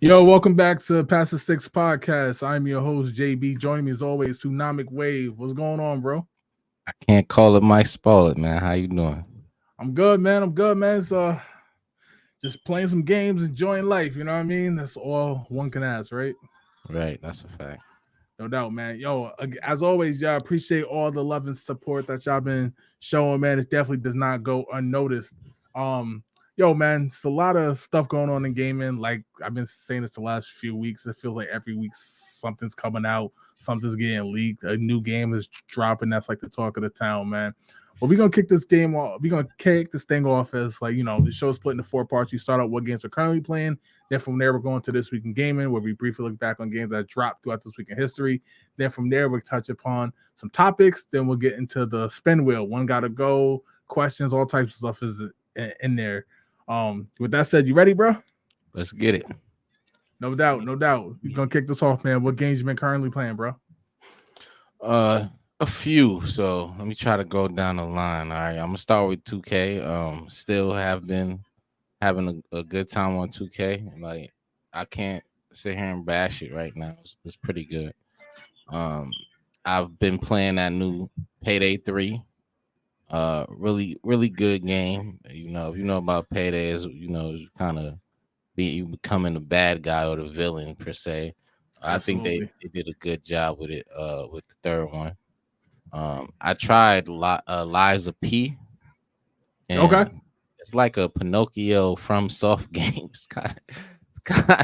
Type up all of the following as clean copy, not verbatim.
Yo, welcome back to Past the Six Podcast. I'm your host, JB. Joining me as always, Tsunamic Wave. What's going on, bro? I can't call it Mike Spoil man. How you doing? I'm good, man. I'm good, man. It's just playing some games, enjoying life. You know what I mean? That's all one can ask, right? Right, that's a fact. No doubt, man. Yo, as always, y'all appreciate all the love and support that y'all been showing, man. It definitely does not go unnoticed. Um, yo, man, it's a lot of stuff going on in gaming. Like I've been saying this the last few weeks. It feels like every week something's coming out, something's getting leaked, a new game is dropping. That's like the talk of the town, man. Well, we're gonna kick this game off. We're gonna kick this thing off as like the show's split into four parts. You start out what games we're currently playing. Then from there, we're going to this week in gaming, where we briefly look back on games that dropped throughout this week in history. Then from there, we'll touch upon some topics. Then we'll get into the spin wheel. One gotta go, questions, all types of stuff is in there. With that said, you ready, bro? Let's get it. No doubt, no doubt. We're gonna kick this off, man. What games you been currently playing, bro? A few. So let me try to go down the line. All right, I'm gonna start with 2K. Still have been having a good time on 2K. Like I can't sit here and bash it right now. It's pretty good. Um, I've been playing that new Payday 3. Really good game. If you know about Payday, is kind of you becoming the bad guy or the villain per se. I think they, Absolutely. they did a good job with it. With the third one, I tried Liza P, Okay. and it's like a Pinocchio from soft game. It's kind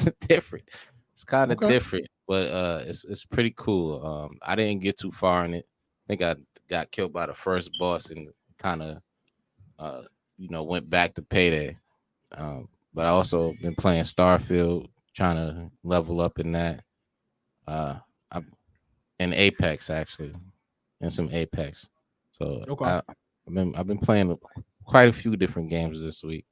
of different. It's kind of Okay. different, but it's pretty cool. I didn't get too far in it. I think I got killed by the first boss and kind of uh went back to Payday. But I also been playing Starfield, trying to level up in that. I in Apex actually, and some Apex. So Okay. I've been playing quite a few different games this week.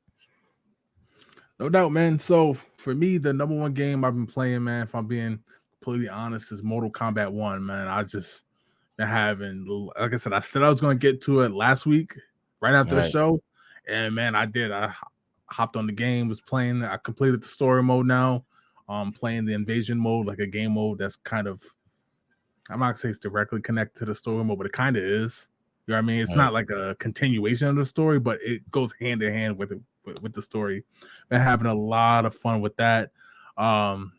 No doubt, man. So for me, the number one game I've been playing, man, if I'm being completely honest, is Mortal Kombat 1, man. I just been having, like I said I was going to get to it last week, right after the Right, show. And man, I did. I hopped on the game, was playing. I completed the story mode now. Playing the invasion mode, like a game mode that's kind of, I'm not gonna say it's directly connected to the story mode, but it kind of is. You know what I mean? It's right, not like a continuation of the story, but it goes hand in hand with it with the story. Been having a lot of fun with that. Um,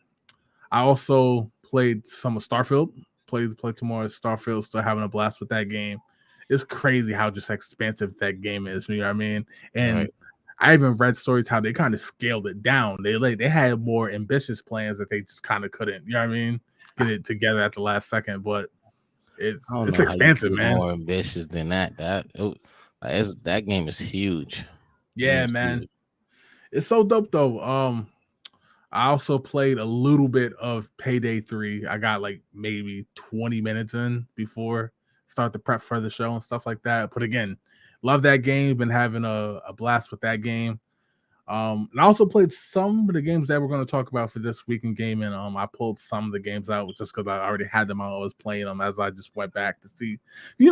I also played some of Starfield. Played some more Starfield. Still having a blast with that game. It's crazy how just expansive that game is. You know what I mean? And right, I even read stories how they kind of scaled it down. They had more ambitious plans that they just kind of couldn't. You know what I mean? Get it together at the last second, but I it's don't it's know how you expansive, get man. more ambitious than that. That game is huge. Yeah, Game's man. huge. It's so dope though. I also played a little bit of Payday 3. I got like maybe 20 minutes in before start the prep for the show and stuff like that. But again, love that game. Been having a blast with that game. And I also played some of the games that we're going to talk about for this week in gaming. I pulled some of the games out just because I already had them. I was playing them as I just went back to see.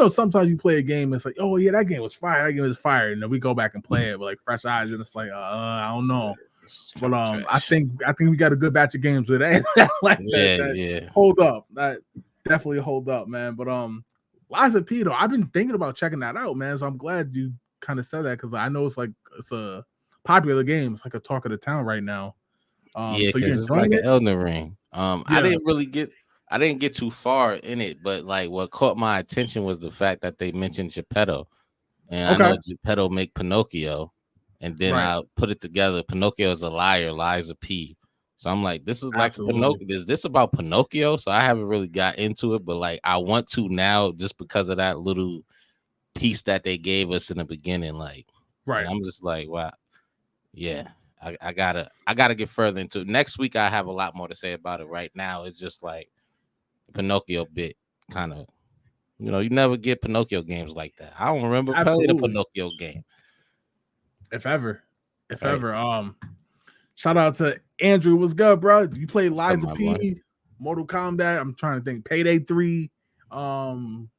Sometimes you play a game, it's like, oh yeah, that game was fire. That game was fire, and then we go back and play it with like fresh eyes, and it's like, I don't know. It's But I trash. think we got a good batch of games today like that Yeah, that yeah. hold up. That definitely hold up, man. But Liza P though, I've been thinking about checking that out, man. So I'm glad you kind of said that because I know it's a popular game. It's like a talk of the town right now. Yeah, So you're because it's enjoying like an it? Elden Ring. Yeah. I didn't get too far in it, but like what caught my attention was the fact that they mentioned Geppetto, and I Okay. know Geppetto make Pinocchio, and then Right. I put it together. Pinocchio is a liar, lies a P. So I'm like, this is like a Absolutely. Pinocchio. Is this about Pinocchio? So I haven't really got into it, but like I want to now just because of that little piece that they gave us in the beginning. Like, and Right. I'm just like, wow, yeah, I gotta get further into it. Next week I have a lot more to say about it. Right now, it's just like the Pinocchio bit kind of you never get Pinocchio games like that. I don't remember playing a Absolutely. Pinocchio game. If ever. If Right. ever. Shout out to Andrew. What's good, bro? You play What's up, Liza my boy? P, Mortal Kombat. I'm trying to think. Payday 3, um,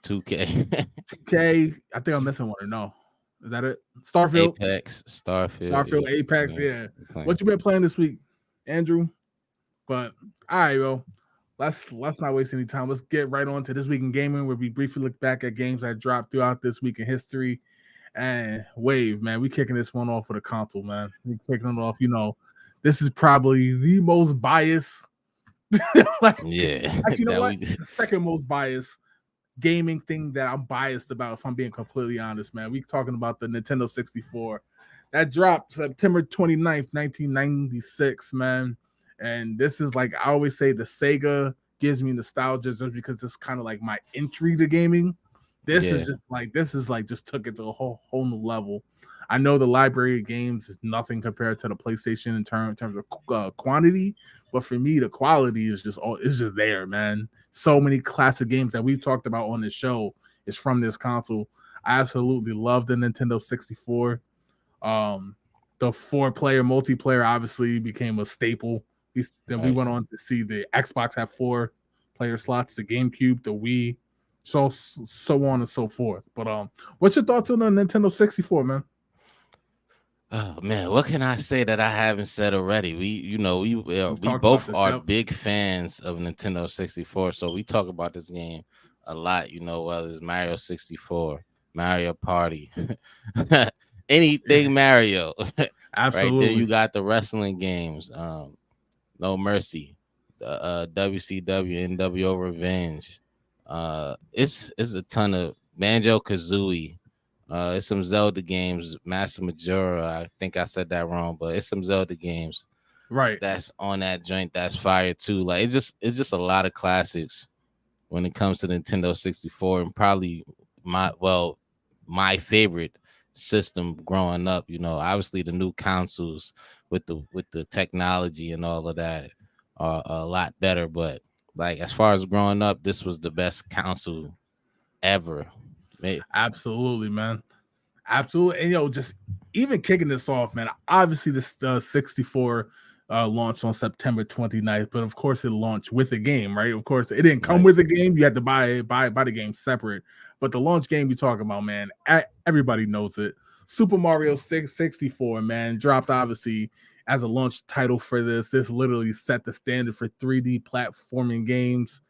2K, 2K. I think I'm missing one or no. Is that it? Starfield? Apex, Starfield. Starfield, Yeah, Apex, yeah, yeah. I'm playing. What you been playing this week? Andrew. But all right, well, let's not waste any time. Let's get right on to this week in gaming, where we briefly look back at games that dropped throughout this week in history. And Wave, man, we kicking this one off with a console, man. We kicking it off. This is probably the most biased. like, Yeah, actually, you know that what? we. It's the second most biased gaming thing that I'm biased about, if I'm being completely honest, man. We talking about the Nintendo 64. That dropped September 29th, 1996, man. And this is like I always say the Sega gives me nostalgia just because it's kind of like my entry to gaming. Yeah, This is like just took it to a whole new level. I know the library of games is nothing compared to the PlayStation in terms of quantity, but for me, the quality is just all it's just there, man. So many classic games that we've talked about on this show is from this console. I absolutely love the Nintendo 64. Um, the 4-player multiplayer obviously became a staple. Then we right. went on to see the Xbox have 4-player slots, the GameCube, the Wii, so on and so forth. But what's your thoughts on the Nintendo 64, man? Oh man, what can I say that I haven't said already? We've We talked about both this. are Yep. big fans of Nintendo 64, so we talk about this game a lot. Whether it's Mario 64, Mario Party, anything Mario, right? Then you Absolutely. got the wrestling games, No Mercy, the WCW NWO Revenge. It's a ton of Banjo Kazooie. It's some Zelda games, Master Majora. I think I said that wrong, but it's some Zelda games Right. that's on that joint. That's fire too. Like it's just a lot of classics when it comes to Nintendo 64, and probably my favorite system growing up. Obviously the new consoles with the technology and all of that are a lot better, but like as far as growing up, this was the best console ever. Absolutely, man. Absolutely. And just even kicking this off, man. Obviously, this 64 launched on September 29th, but of course it launched with a game, right? Of course, it didn't come Right. with a game. You had to buy the game separate. But the launch game you talking about, man, everybody knows it. Super Mario 664, man, dropped obviously as a launch title for this. This literally set the standard for 3D platforming games.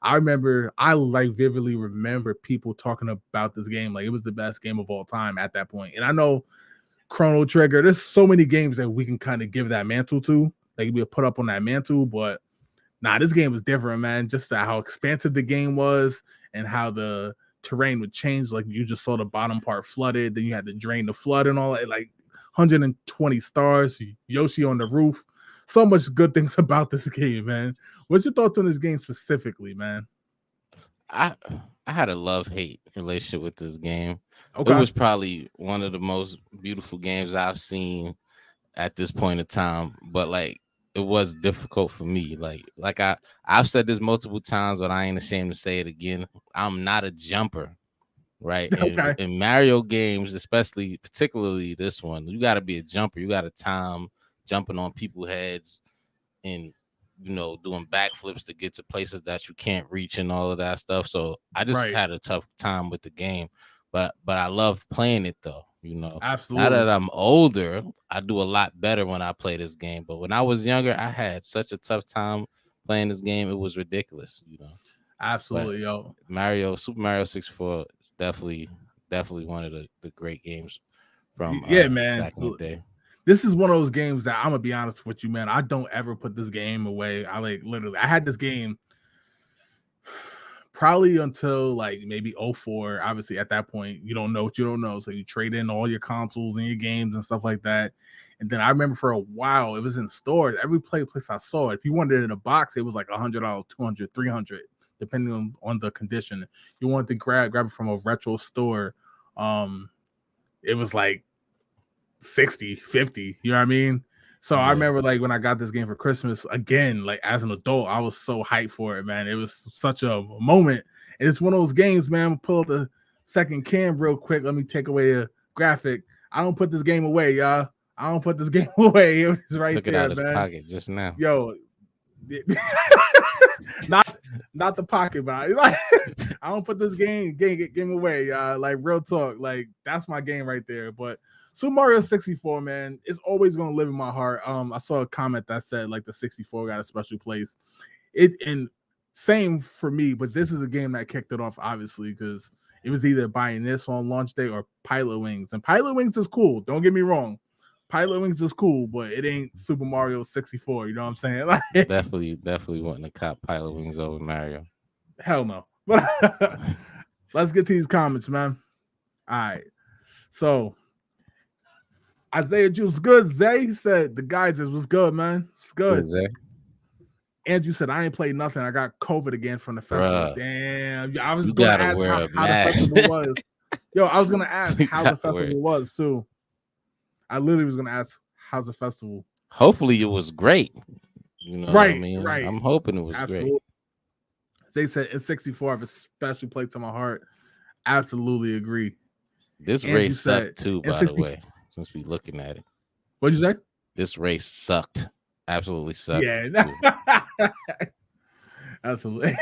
I like vividly remember people talking about this game like it was the best game of all time at that point. And I know Chrono Trigger, there's so many games that we can kind of give that mantle to. They can be put up on that mantle, but this game was different, man. Just how expansive the game was and how the terrain would change. Like you just saw the bottom part flooded, then you had to drain the flood and all that. Like 120 stars, Yoshi on the roof. So much good things about this game, man. What's your thoughts on this game specifically, man? I I had a love hate relationship with this game. It Okay. was probably one of the most beautiful games I've seen at this point in time, but like it was difficult for me. I've said this multiple times, but I ain't ashamed to say it again. I'm not a jumper, right? And Okay. in Mario games, especially particularly this one, you got to be a jumper. You got to time jumping on people's heads and doing backflips to get to places that you can't reach and all of that stuff. So I just Right. had a tough time with the game, but I loved playing it though. Now that Absolutely. I'm older, I do a lot better when I play this game. But when I was younger, I had such a tough time playing this game. It was ridiculous. But Absolutely, yo. Super Mario 64 is definitely one of the great games from Yeah, man. back in the day. This is one of those games that I'm gonna be honest with you, man. I don't ever put this game away. I like literally I had this game probably until like maybe '04. Obviously, at that point, you don't know what you don't know. So you trade in all your consoles and your games and stuff like that. And then I remember for a while it was in stores. Every place I saw it, if you wanted it in a box, it was like $100, 200, 300, depending on the condition. You wanted to grab it from a retro store. Um, it was like 60, 50. You know what I mean? So I Yeah. remember like when I got this game for Christmas, again, like as an adult, I was so hyped for it, man. It was such a moment. And it's one of those games, man. Pull up the second cam real quick. Let me take away a graphic. I don't put this game away, y'all. I don't put this game away. It was right Took it out there, of his man. pocket just now. Yo, not not the pocket, but I don't put this game away, y'all. Like real talk, like that's my game right there. But Super Mario 64, man, it's always gonna live in my heart. I saw a comment that said like the 64 got a special place. It and same for me, but this is a game that kicked it off, obviously, because it was either buying this on launch day or Pilot Wings. And Pilot Wings is cool. Don't get me wrong. Pilot Wings is cool, but it ain't Super Mario 64. You know what I'm saying? Like, Definitely wanting to cop Pilot Wings over Mario. hell no. But let's get to these comments, man. All right. So Isaiah Juice good. Zay said the guys was good, man. It's good. Zay? Andrew said I ain't played nothing. I got COVID again from the festival. Bruh, Damn. I was you gonna gotta ask wear a how the mask. festival was. Yo, I was gonna ask You how the gotta wear festival it. was too. I literally was gonna ask how's the festival. Hopefully it was great. You know what I Right, mean? right. I'm hoping it was Absolutely. great. They said in 64 have a special place to my heart. Absolutely agree. This Andrew race said sucked too, in by 60 the way. Since we looking at it, What'd you say? this race sucked. Absolutely sucked. Yeah. Absolutely.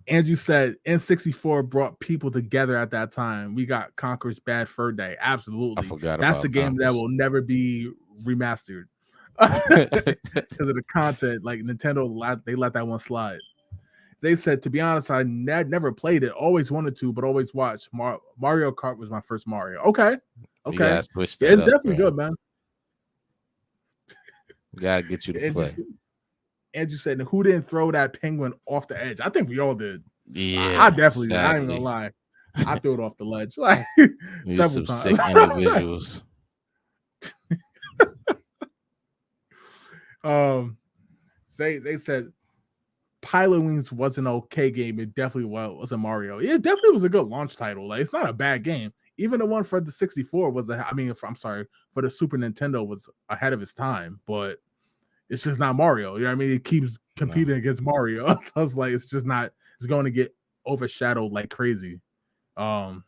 Andrew said N64 brought people together at that time. We got Conker's Bad Fur Day. Absolutely. I forgot That's about the game that Conker's. will never be remastered because of the content. Like Nintendo, they let that one slide. They said, to be honest, I never played it. Always wanted to, but always watched. Mario Kart was my first Mario. Okay. You gotta switch that It's up, definitely man. good, man. Gotta get you to play. Andrew said, who didn't throw that penguin off the edge? I think we all did. Yeah, I definitely did. I ain't sadly. gonna lie. I threw it off the ledge like You several some times. sick individuals. They said Pilot Wings was an okay game. It definitely was a Mario. It definitely was a good launch title. Like, it's not a bad game. Even the one for the 64 was I'm sorry, for the Super Nintendo was ahead of its time, but it's just not Mario. You know what I mean? It keeps competing against Mario. So it's like it's just not, it's going to get overshadowed like crazy. But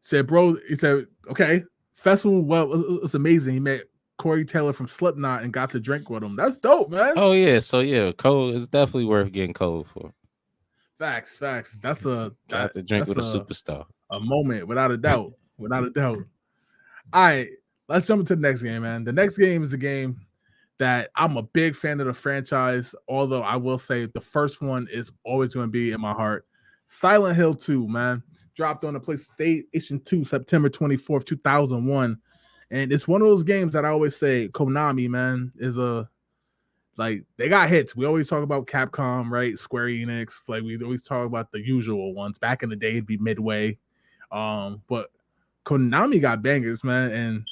he said, okay, festival, well, it was amazing. He met Corey Taylor from Slipknot and got to drink with him. That's dope, man. Oh yeah, so yeah, Cole is definitely worth getting Cole for. Facts. That's Got to drink with a superstar. A moment, without a doubt. Without a doubt. All right, let's jump into the next game, man. The next game is a game that I'm a big fan of the franchise, although I will say the first one is always going to be in my heart. Silent Hill 2, man. Dropped on the PlayStation 2 September 24th, 2001. And it's one of those games that I always say Konami, man, is like, they got hits. We always talk about Capcom, right? Square Enix. Like, we always talk about the usual ones. Back in the day, it'd be Midway. But Konami got bangers, man.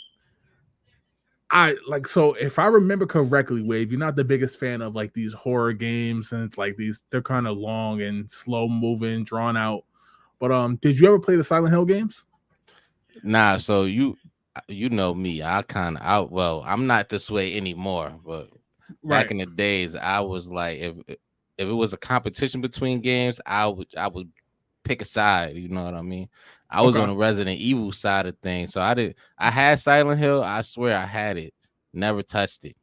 And so if I remember correctly, Wave, you're not the biggest fan of like these horror games, and it's like they're kind of long and slow moving, drawn out. But did you ever play the Silent Hill games? Nah, so you know me. I'm not this way anymore, but back in the days, I was like, if it was a competition between games, I would pick a side. You know what I mean? I was on the Resident Evil side of things, so I had Silent Hill. I swear I had it, never touched it.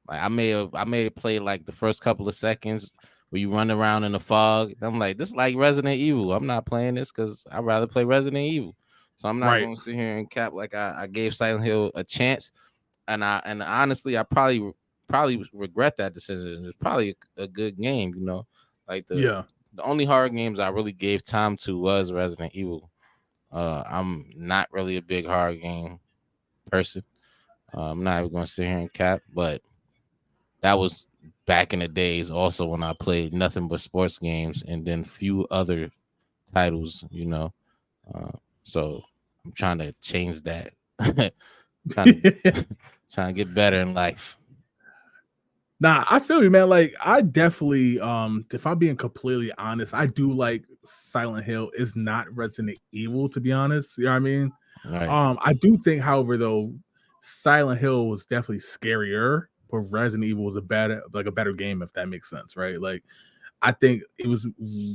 Like I may have played like the first couple of seconds where you run around in the fog. I'm like, this is like Resident Evil. I'm not playing this because I'd rather play Resident Evil. So I'm not going to sit here and cap like I gave Silent Hill a chance. And honestly, I probably regret that decision. It's probably a good game, you know. Like the only horror games I really gave time to was Resident Evil. I'm not really a big horror game person. I'm not even going to sit here and cap, but that was back in the days also when I played nothing but sports games and then few other titles, you know. So I'm trying to change that. trying to get better in life. Nah, I feel you, man. Like, I definitely, if I'm being completely honest, I do like Silent Hill is not Resident Evil, to be honest. You know what I mean? Right. I do think, however, though, Silent Hill was definitely scarier, but Resident Evil was a better game, if that makes sense, right? Like, I think it was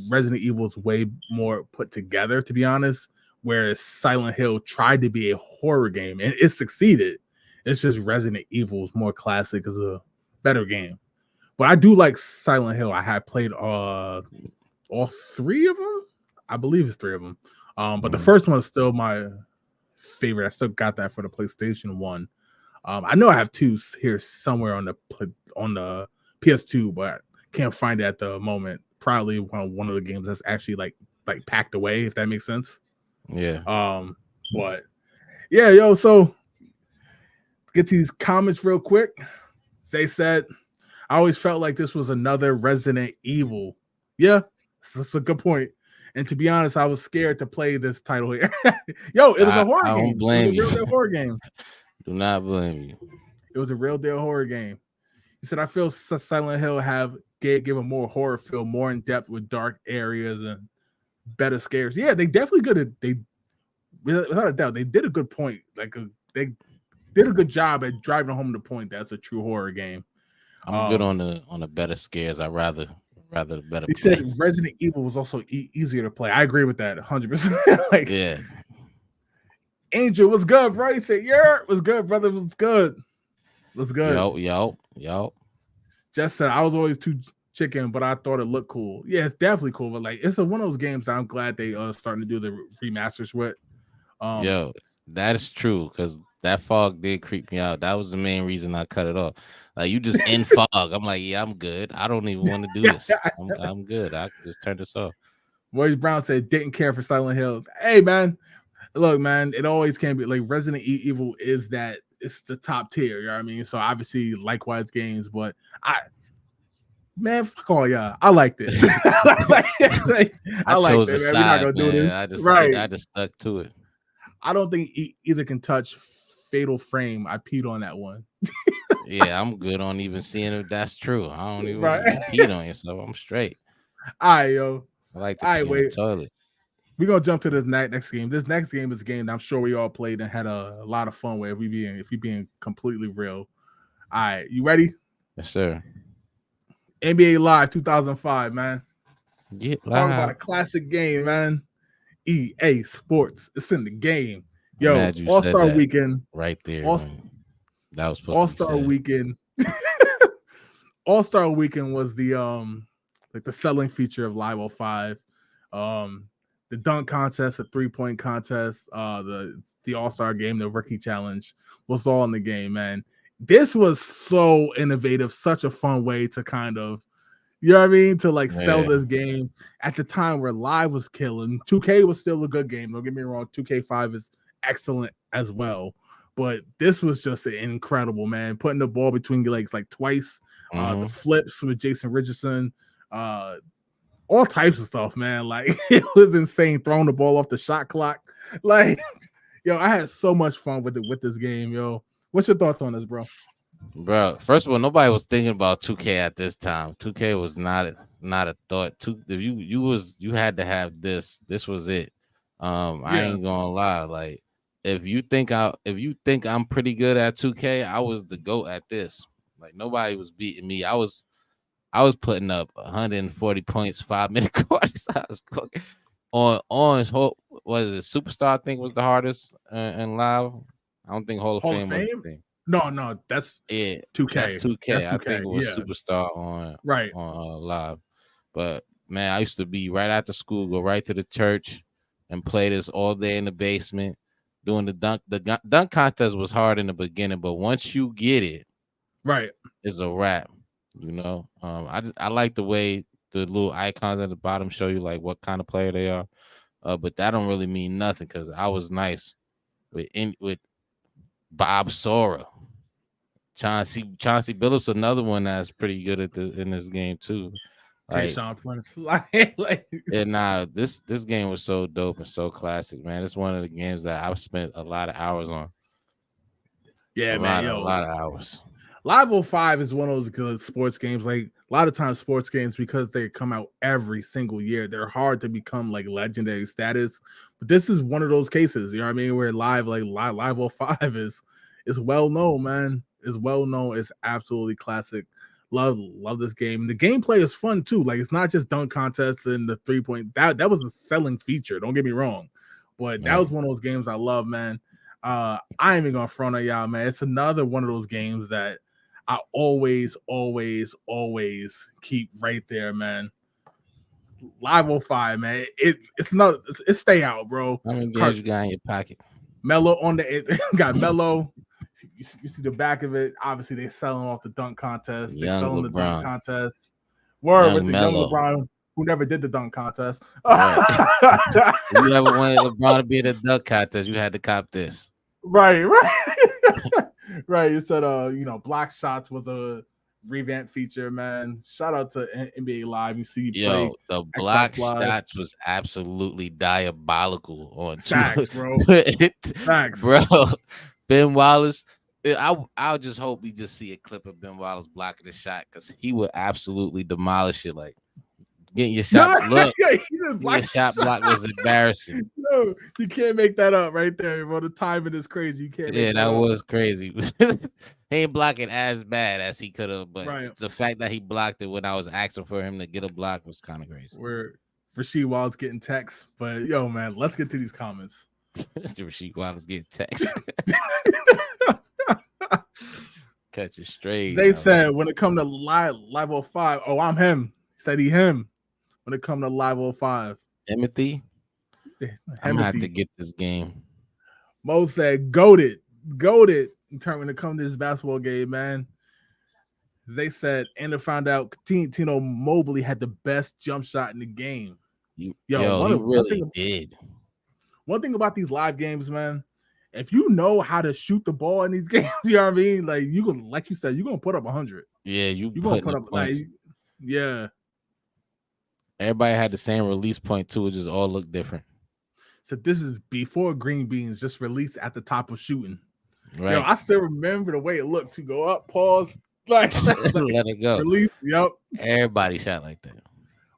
Resident Evil's way more put together, to be honest, whereas Silent Hill tried to be a horror game and it succeeded. It's just Resident Evil is more classic as a better game. But I do like Silent Hill. I had played all three of them. I believe it's three of them. But the first one is still my favorite. I still got that for the PlayStation 1. I know I have two here somewhere on the PS2, but can't find it at the moment. Probably one of the games that's actually like packed away, if that makes sense. Yeah. But yeah, yo, so get to these comments real quick. They said, I always felt like this was another Resident Evil. Yeah, that's a good point. And to be honest, I was scared to play this title here. Yo, it was a horror I don't game. It was blame a real you. deal horror game. Do not blame you. It was a real deal horror game. He said, I feel Silent Hill give a more horror feel, more in depth with dark areas and better scares. Yeah, they definitely they without a doubt, they did a good point. They did a good job at driving home the point that's a true horror game. I'm good on the better scares. I rather the better He play. said Resident Evil was also easier to play. I agree with that 100%. Like, yeah. Angel was good, bro. He said, yeah, was good, brother. Was good. Was good. Yo. Just said I was always too chicken, but I thought it looked cool. Yeah, it's definitely cool. But like, it's one of those games I'm glad they starting to do the remasters with. Yo, that is true because that fog did creep me out. That was the main reason I cut it off. Like you just in fog. I'm like, yeah, I'm good. I don't even want to do this. I'm good. I can just turn this off. Royce Brown said didn't care for Silent Hill. Hey man, look, man, it always can be like Resident Evil is that it's the top tier, you know what I mean? So obviously likewise games, but fuck all y'all. I liked it. I liked it, man. We're not gonna do this. I just stuck to it. I don't think either can touch Fatal Frame. I peed on that one. Yeah, I'm good on even seeing if that's true. I don't even peed on yourself. I'm straight. All right, yo. I like to pee in the toilet. We're gonna jump to this next game. This next game is a game that I'm sure we all played and had a lot of fun with. If we being completely real. All right, you ready? Yes, sir. NBA Live 2005, man. Get Talk about a classic game, man. EA Sports. It's in the game. Yo, All-Star Weekend. Right there. That was supposed All-Star to be said. Weekend. All-Star Weekend was the the selling feature of Live 05. The dunk contest, the 3-point contest, the All-Star game, the rookie challenge was all in the game, man. This was so innovative, such a fun way to kind of, you know what I mean, to sell this game at the time where Live was killing. 2K was still a good game. Don't get me wrong. 2K5 is excellent as well. But this was just incredible, man. Putting the ball between your legs like twice, the flips with Jason Richardson, all types of stuff, man. Like it was insane. Throwing the ball off the shot clock. Like, yo, I had so much fun with this game, yo. What's your thoughts on this, bro? Bro, first of all, nobody was thinking about 2K at this time. 2K was not a thought. If you had to have this. This was it. I ain't gonna lie. Like if you think I'm pretty good at 2K, I was the GOAT at this. Like nobody was beating me. I was putting up 140 points, 5-minute quarters. I was cooking on what is it? Superstar, I think was the hardest in Live. I don't think Hall of Fame was the thing. No, that's 2K. That's 2K. That's 2K. I think it was Superstar on Live. But man, I used to be right after school, go right to the church and play this all day in the basement. Doing the dunk. The dunk contest was hard in the beginning, but once you get it, it's a wrap. You know, I like the way the little icons at the bottom show you like what kind of player they are. But that don't really mean nothing because I was nice with Bob Sora. Chauncey Billups, another one that's pretty good in this game too. Like, this game was so dope and so classic, man. It's one of the games that I've spent a lot of hours on. Yeah, a lot of hours. Live 05 is one of those good sports games. Like a lot of times, sports games, because they come out every single year, they're hard to become like legendary status. But this is one of those cases, you know what I mean, where Live 05 is well known, man. Is well known. It's absolutely classic. Love this game. The gameplay is fun too. Like it's not just dunk contests and the 3-point. That was a selling feature. Don't get me wrong, but that was one of those games I love, man. I ain't even gonna front on y'all, man. It's another one of those games that I always keep right there, man. Live 05, man. It's stay out, bro. How many games you got in your pocket? Mello on it got Mello. You see the back of it. Obviously, they selling off the dunk contest. They Young selling the dunk LeBron, contest. Word with young the young Mello. LeBron who never did the dunk contest. Right. If you ever wanted LeBron to be in a dunk contest, you had to cop this. Right. Right. You said block shots was a revamp feature, man. Shout out to NBA Live. You see play Yo, the block Xbox Live. shots was absolutely diabolical on Facts, bro. Facts. bro. Ben Wallace. I'll just hope we just see a clip of Ben Wallace blocking the shot because he would absolutely demolish it. Like getting your shot your shot block was embarrassing. No, you can't make that up right there, bro. The timing is crazy. You can't. Yeah, that was crazy. He ain't blocking as bad as he could have, but it's the fact that he blocked it when I was asking for him to get a block was kind of crazy. Where Rasheed Wallace getting texts, but yo, man, let's get to these comments. Rasheed Wallace getting texts. Catch it straight. They said when it come to live 05, oh, I'm him. Said he him. When it come to live 05, Timothy, I'm gonna have to get this game. Mo said goated. In terms when it come to this basketball game, man. They said and to find out Tino Mobley had the best jump shot in the game. He really did. One thing about these live games, man, if you know how to shoot the ball in these games, you know what I mean? Like you can, like you said, you're gonna put up 100. Yeah, you're gonna put up points. Yeah. Everybody had the same release point too, it just all looked different. So this is before Green Beans just released at the top of shooting. Right. Yo, I still remember the way it looked to go up, pause, like let it go. Release. Yep. Everybody shot like that.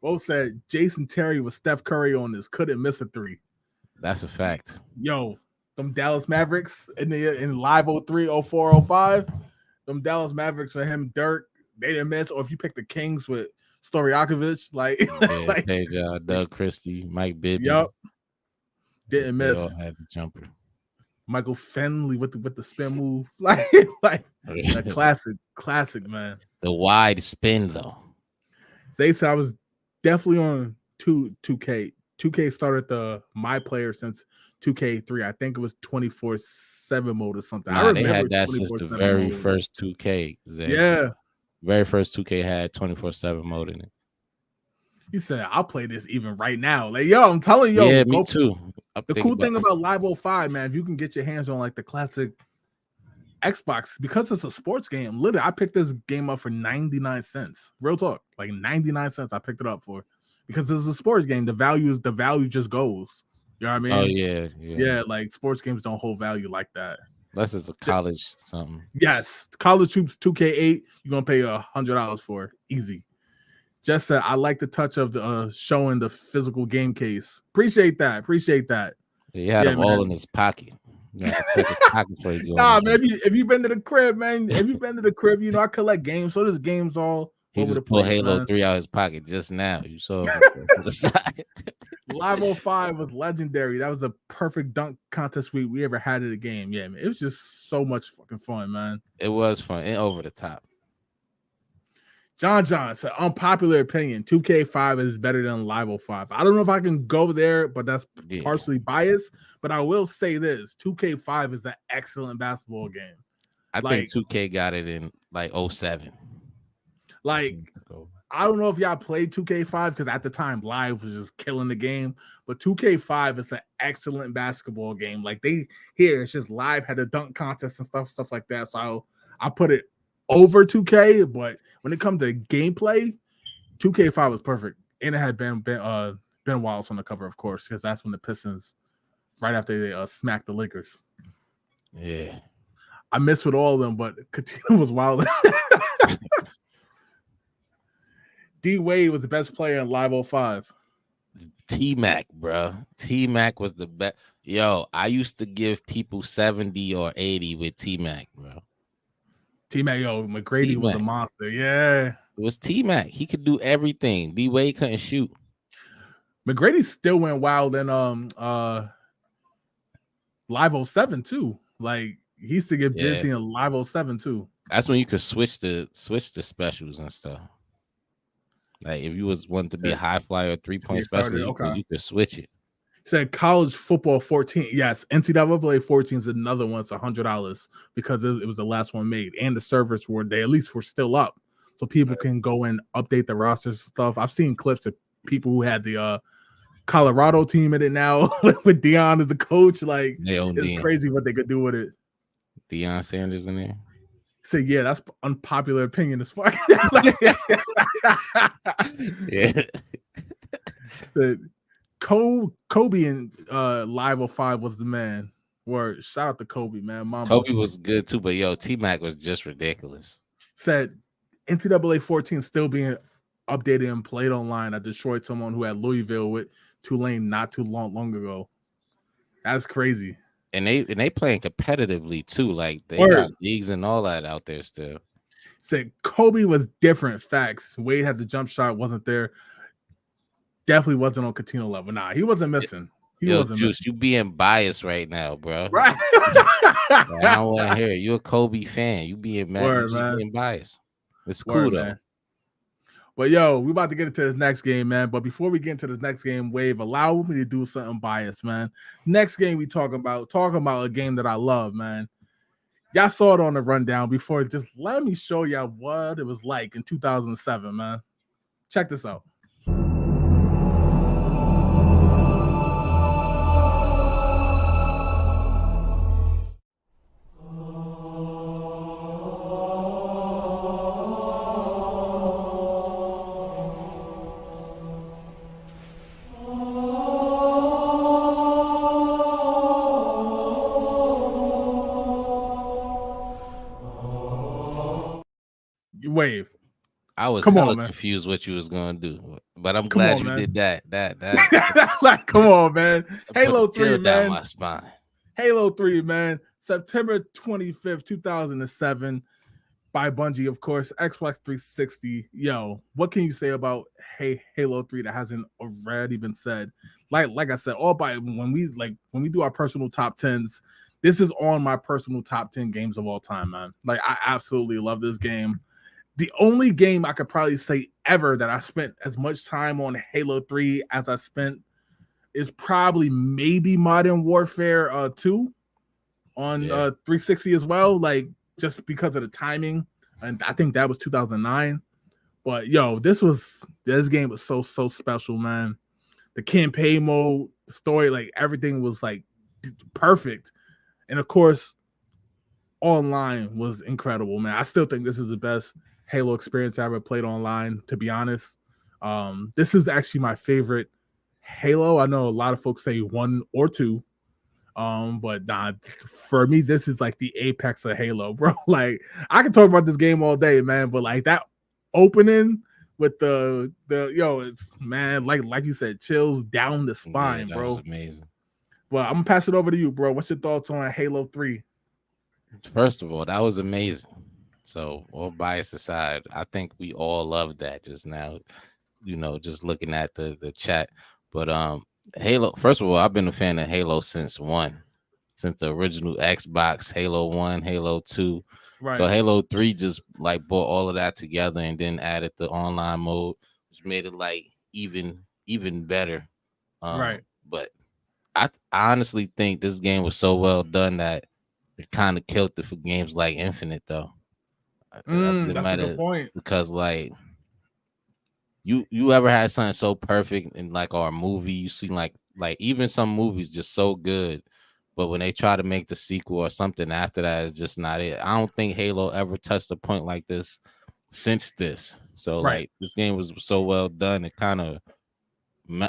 Bo said Jason Terry with Steph Curry on this, couldn't miss a three. That's a fact. Yo, them Dallas Mavericks in live 03, 04, 05, them Dallas Mavericks for him, Dirk, they didn't miss. Or if you pick the Kings with Stojakovic, like, yeah, Doug Christie, Mike Bibby. Yep. Didn't miss. They all had the jumper. Michael Finley with the spin move. like a classic, man. The wide spin, though. They said I was definitely on 2K. 2K started the My Player since 2K3. I think it was 24/7 mode or something. Nah, they had that since the very first 2K. Yeah. Very first 2K had 24/7 mode in it. He said, I'll play this even right now. Like, yo, I'm telling you. Yeah, me too. The cool thing about Live 05, man, if you can get your hands on like the classic Xbox, because it's a sports game, literally, I picked this game up for 99 cents. Real talk. Like 99 cents I picked it up for. Because this is a sports game. The value just goes. You know what I mean? Oh, yeah. Yeah, like sports games don't hold value like that. Unless it's a college something. Yes. College Troops 2K8, you're going to pay $100 for it. Easy. Just said, I like the touch of the showing the physical game case. Appreciate that. Yeah, he had them all in his pocket. Nah, man, if you've been to the crib, man, you know, I collect games. So there's games all over the place. Halo 3 out of his pocket just now. You saw it to the side. Live 05 was legendary. That was a perfect dunk contest we ever had at a game. Yeah, man. It was just so much fucking fun, man. It was fun and over the top. John said, unpopular opinion, 2K5 is better than Live 05. I don't know if I can go there, but that's partially biased. But I will say this, 2K5 is an excellent basketball game. I think 2K got it in like 07. Like, I don't know if y'all played 2K5 because at the time, Live was just killing the game. But 2K5 is an excellent basketball game. Like, it's just Live had a dunk contest and stuff like that. So I put it over 2K, but when it comes to gameplay, 2K5 was perfect. And it had Ben Wallace on the cover, of course, because that's when the Pistons, right after they smacked the Lakers. Yeah. I missed with all of them, but Katina was wild. D Wade was the best player in Live 05. T-Mac, bro. T-Mac was the best. Yo, I used to give people 70 or 80 with T-Mac, bro. T-Mac, McGrady was a monster. Yeah. It was T-Mac. He could do everything. D-Wade couldn't shoot. McGrady still went wild in Live 07 too. Like, he used to get busy in Live 07 too. That's when you could switch the specials and stuff. Like if you was wanted to be a Said high flyer, to 3-point get started. specialist, Okay. you could switch it. Said college football 14. Yes, NCAA 14 is another one. It's $100 because it was the last one made, and the servers they at least were still up, so people can go and update the rosters and stuff. I've seen clips of people who had the Colorado team in it now with Deion as a coach. Like They own it's crazy what they could do with it. Deion Sanders in there. So yeah, that's unpopular opinion as fuck. Yeah. The Kobe in Live 05 was the man. Word, shout out to Kobe, man. Mamba Kobe was good too, but yo, T-Mac was just ridiculous. said NCAA 14 still being updated and played online. I destroyed someone who had Louisville with Tulane not too long ago. That's crazy. And they playing competitively too. Like they Word. got leagues and all that out there still. Said Kobe was different. Facts. Wade had the jump shot, wasn't there. Definitely wasn't on Catino level. Nah, he wasn't missing. He wasn't Juice, missing. you being biased right now, bro. Right. I don't want to hear it. You a Kobe fan. You being mad. Word, You just man. being biased. It's cool Word, though. man. But yo, we about to get into this next game, man. But before we get into this next game, Wave, allow me to do something biased, man. Next game we talking about a game that I love, man. Y'all saw it on the rundown before. Just let me show y'all what it was like in 2007, man. Check this out. Wave. I was Come hella on, man. confused what you was gonna do, but I'm Come glad on, you man. did that. Like, come on, man. Put Halo the chill 3, down man. my spine. Halo 3, man. September 25th, 2007. By Bungie, of course. Xbox 360. Yo, what can you say about Halo 3 that hasn't already been said? Like I said, all by when we do our personal top 10s, this is on my personal top 10 games of all time, man. Like, I absolutely love this game. The only game I could probably say ever that I spent as much time on Halo 3 as I spent is probably maybe Modern Warfare 2 on 360 as well, like just because of the timing. And I think that was 2009. But yo, this game was so special, man. The campaign mode, the story, like everything was like perfect. And of course, online was incredible, man. I still think this is the best Halo experience I ever played online, to be honest. This is actually my favorite Halo. I know a lot of folks say 1 or 2. But nah, for me, this is like the apex of Halo, bro. Like, I can talk about this game all day, man, but like that opening with the it's, man, like you said, chills down the spine, that bro. was amazing. Well, I'm gonna pass it over to you, bro. What's your thoughts on Halo 3? First of all, that was amazing. So, all bias aside, I think we all loved that just now. Just looking at the chat. But Halo, first of all, I've been a fan of Halo since the original Xbox, Halo 1, Halo 2. Right. So Halo 3 just like brought all of that together and then added the online mode, which made it like even better. Right. But I honestly think this game was so well done that it kind of killed it for games like Infinite, though. That's a good point. Because like you ever had something so perfect in like our movie, you see like even some movies just so good, but when they try to make the sequel or something after that, it's just not it. I don't think Halo ever touched a point like this since this. So Right. like this game was so well done, it kind of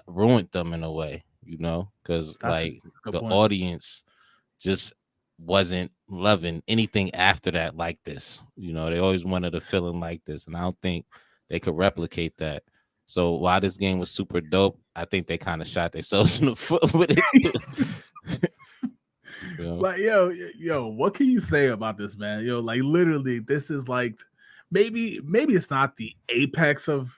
ruined them in a way, because like the point. Audience just wasn't loving anything after that like this. They always wanted a feeling like this, and I don't think they could replicate that. So while this game was super dope, I think they kind of shot themselves in the foot with it. Like, yo, what can you say about this, man? Yo, like literally, this is like maybe it's not the apex of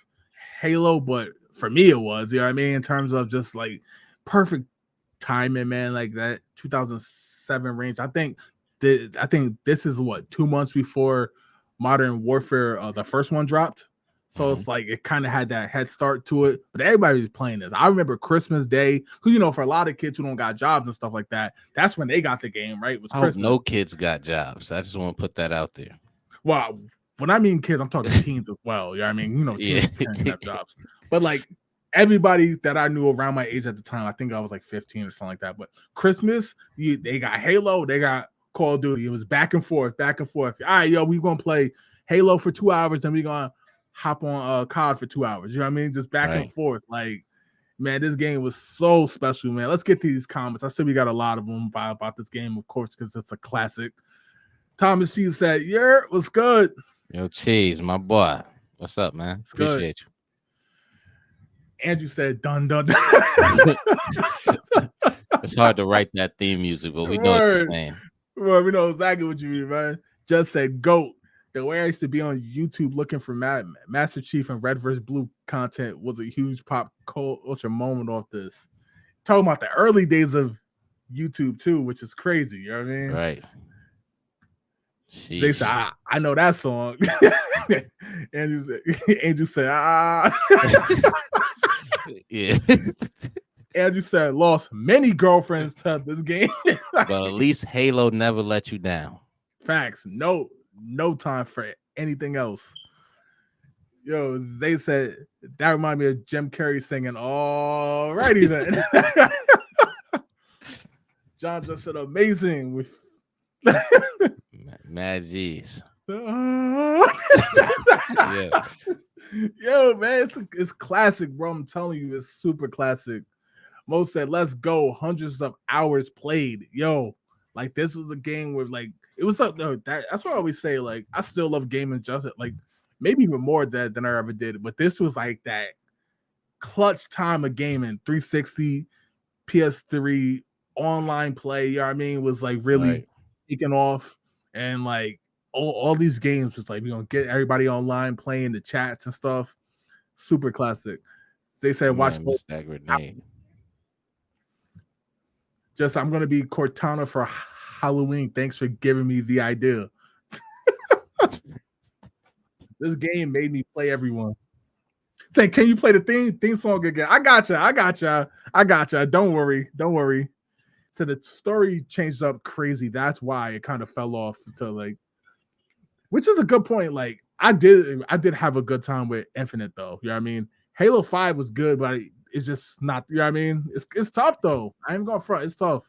Halo, but for me it was, you know what I mean, in terms of just like perfect timing, man, like that 2007 range. I think this is what 2 months before Modern Warfare, the first one dropped. So it's like it kind of had that head start to it, but everybody was playing this. I remember Christmas Day, because for a lot of kids who don't got jobs and stuff like that, that's when they got the game, right? It was I hope Christmas. no kids got jobs. I just want to put that out there. Well, when I mean kids, I'm talking teens as well. Yeah, I mean, teens can have jobs, but like everybody that I knew around my age at the time, I think I was like 15 or something like that. But Christmas, they got Halo, they got Call of Duty. It was back and forth, back and forth. All right, yo, we gonna play Halo for 2 hours, and we gonna hop on COD for 2 hours. You know what I mean? Just back and forth. Like, man, this game was so special, man. Let's get to these comments. I said we got a lot of them about this game, of course, because it's a classic. Thomas Cheese said, "Yeah, what's good?" Yo, Cheese, my boy. What's up, man? Appreciate you. Andrew said, "Dun dun dun." It's hard to write that theme music, but we know what you're saying. Well, we know exactly what you mean, man. Just said, "Goat." The way I used to be on YouTube looking for Master Chief and Red vs. Blue content was a huge pop culture moment off this. Talking about the early days of YouTube too, which is crazy. You know what I mean? Right. They said, I know that song. Andrew said, yeah. Andrew said, lost many girlfriends to this game. But at least Halo never let you down. Facts. No time for anything else. Yo, they said that reminded me of Jim Carrey singing, "Alrighty then." John just said, "Amazing" with Mad G's. Yeah. Yo, man, it's classic, bro. I'm telling you, it's super classic. Mo said, "Let's go." Hundreds of hours played. Yo, like this was a game where like it was like that's what I always say. Like I still love gaming, just like maybe even more than I ever did. But this was like that clutch time of gaming. 360, PS3, online play. You know what I mean? Was like really taking off, and like all these games was like we gonna get everybody online playing the chats and stuff. Super classic. They said, "Watch that grenade." Just I'm gonna be Cortana for Halloween. Thanks for giving me the idea. This game made me play everyone. Say, can you play the theme song again? I gotcha. Don't worry. So the story changed up crazy. That's why it kind of fell off to like, which is a good point. Like I did have a good time with Infinite though. You know what I mean? Halo 5 was good, but it's just not, you know what I mean? It's tough though. I ain't going front. It's tough.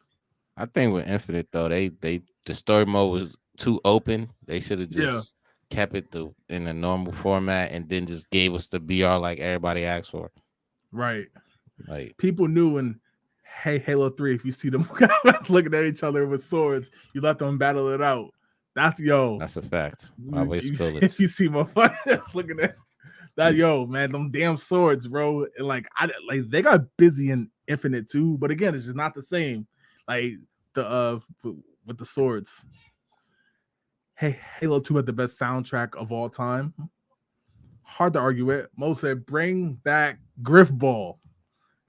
I think with Infinite though, the story mode was too open. They should have just kept it in a normal format and then just gave us the BR like everybody asked for. Right. Like people knew in Halo 3, if you see them looking at each other with swords, you let them battle it out. That's a fact. If you see motherfuckers looking at that, yo, man, them damn swords, bro. And like they got busy in Infinite too, but again, it's just not the same. Like the with the swords. Hey, Halo 2 had the best soundtrack of all time. Hard to argue it. Mo said, "Bring back Griff Ball."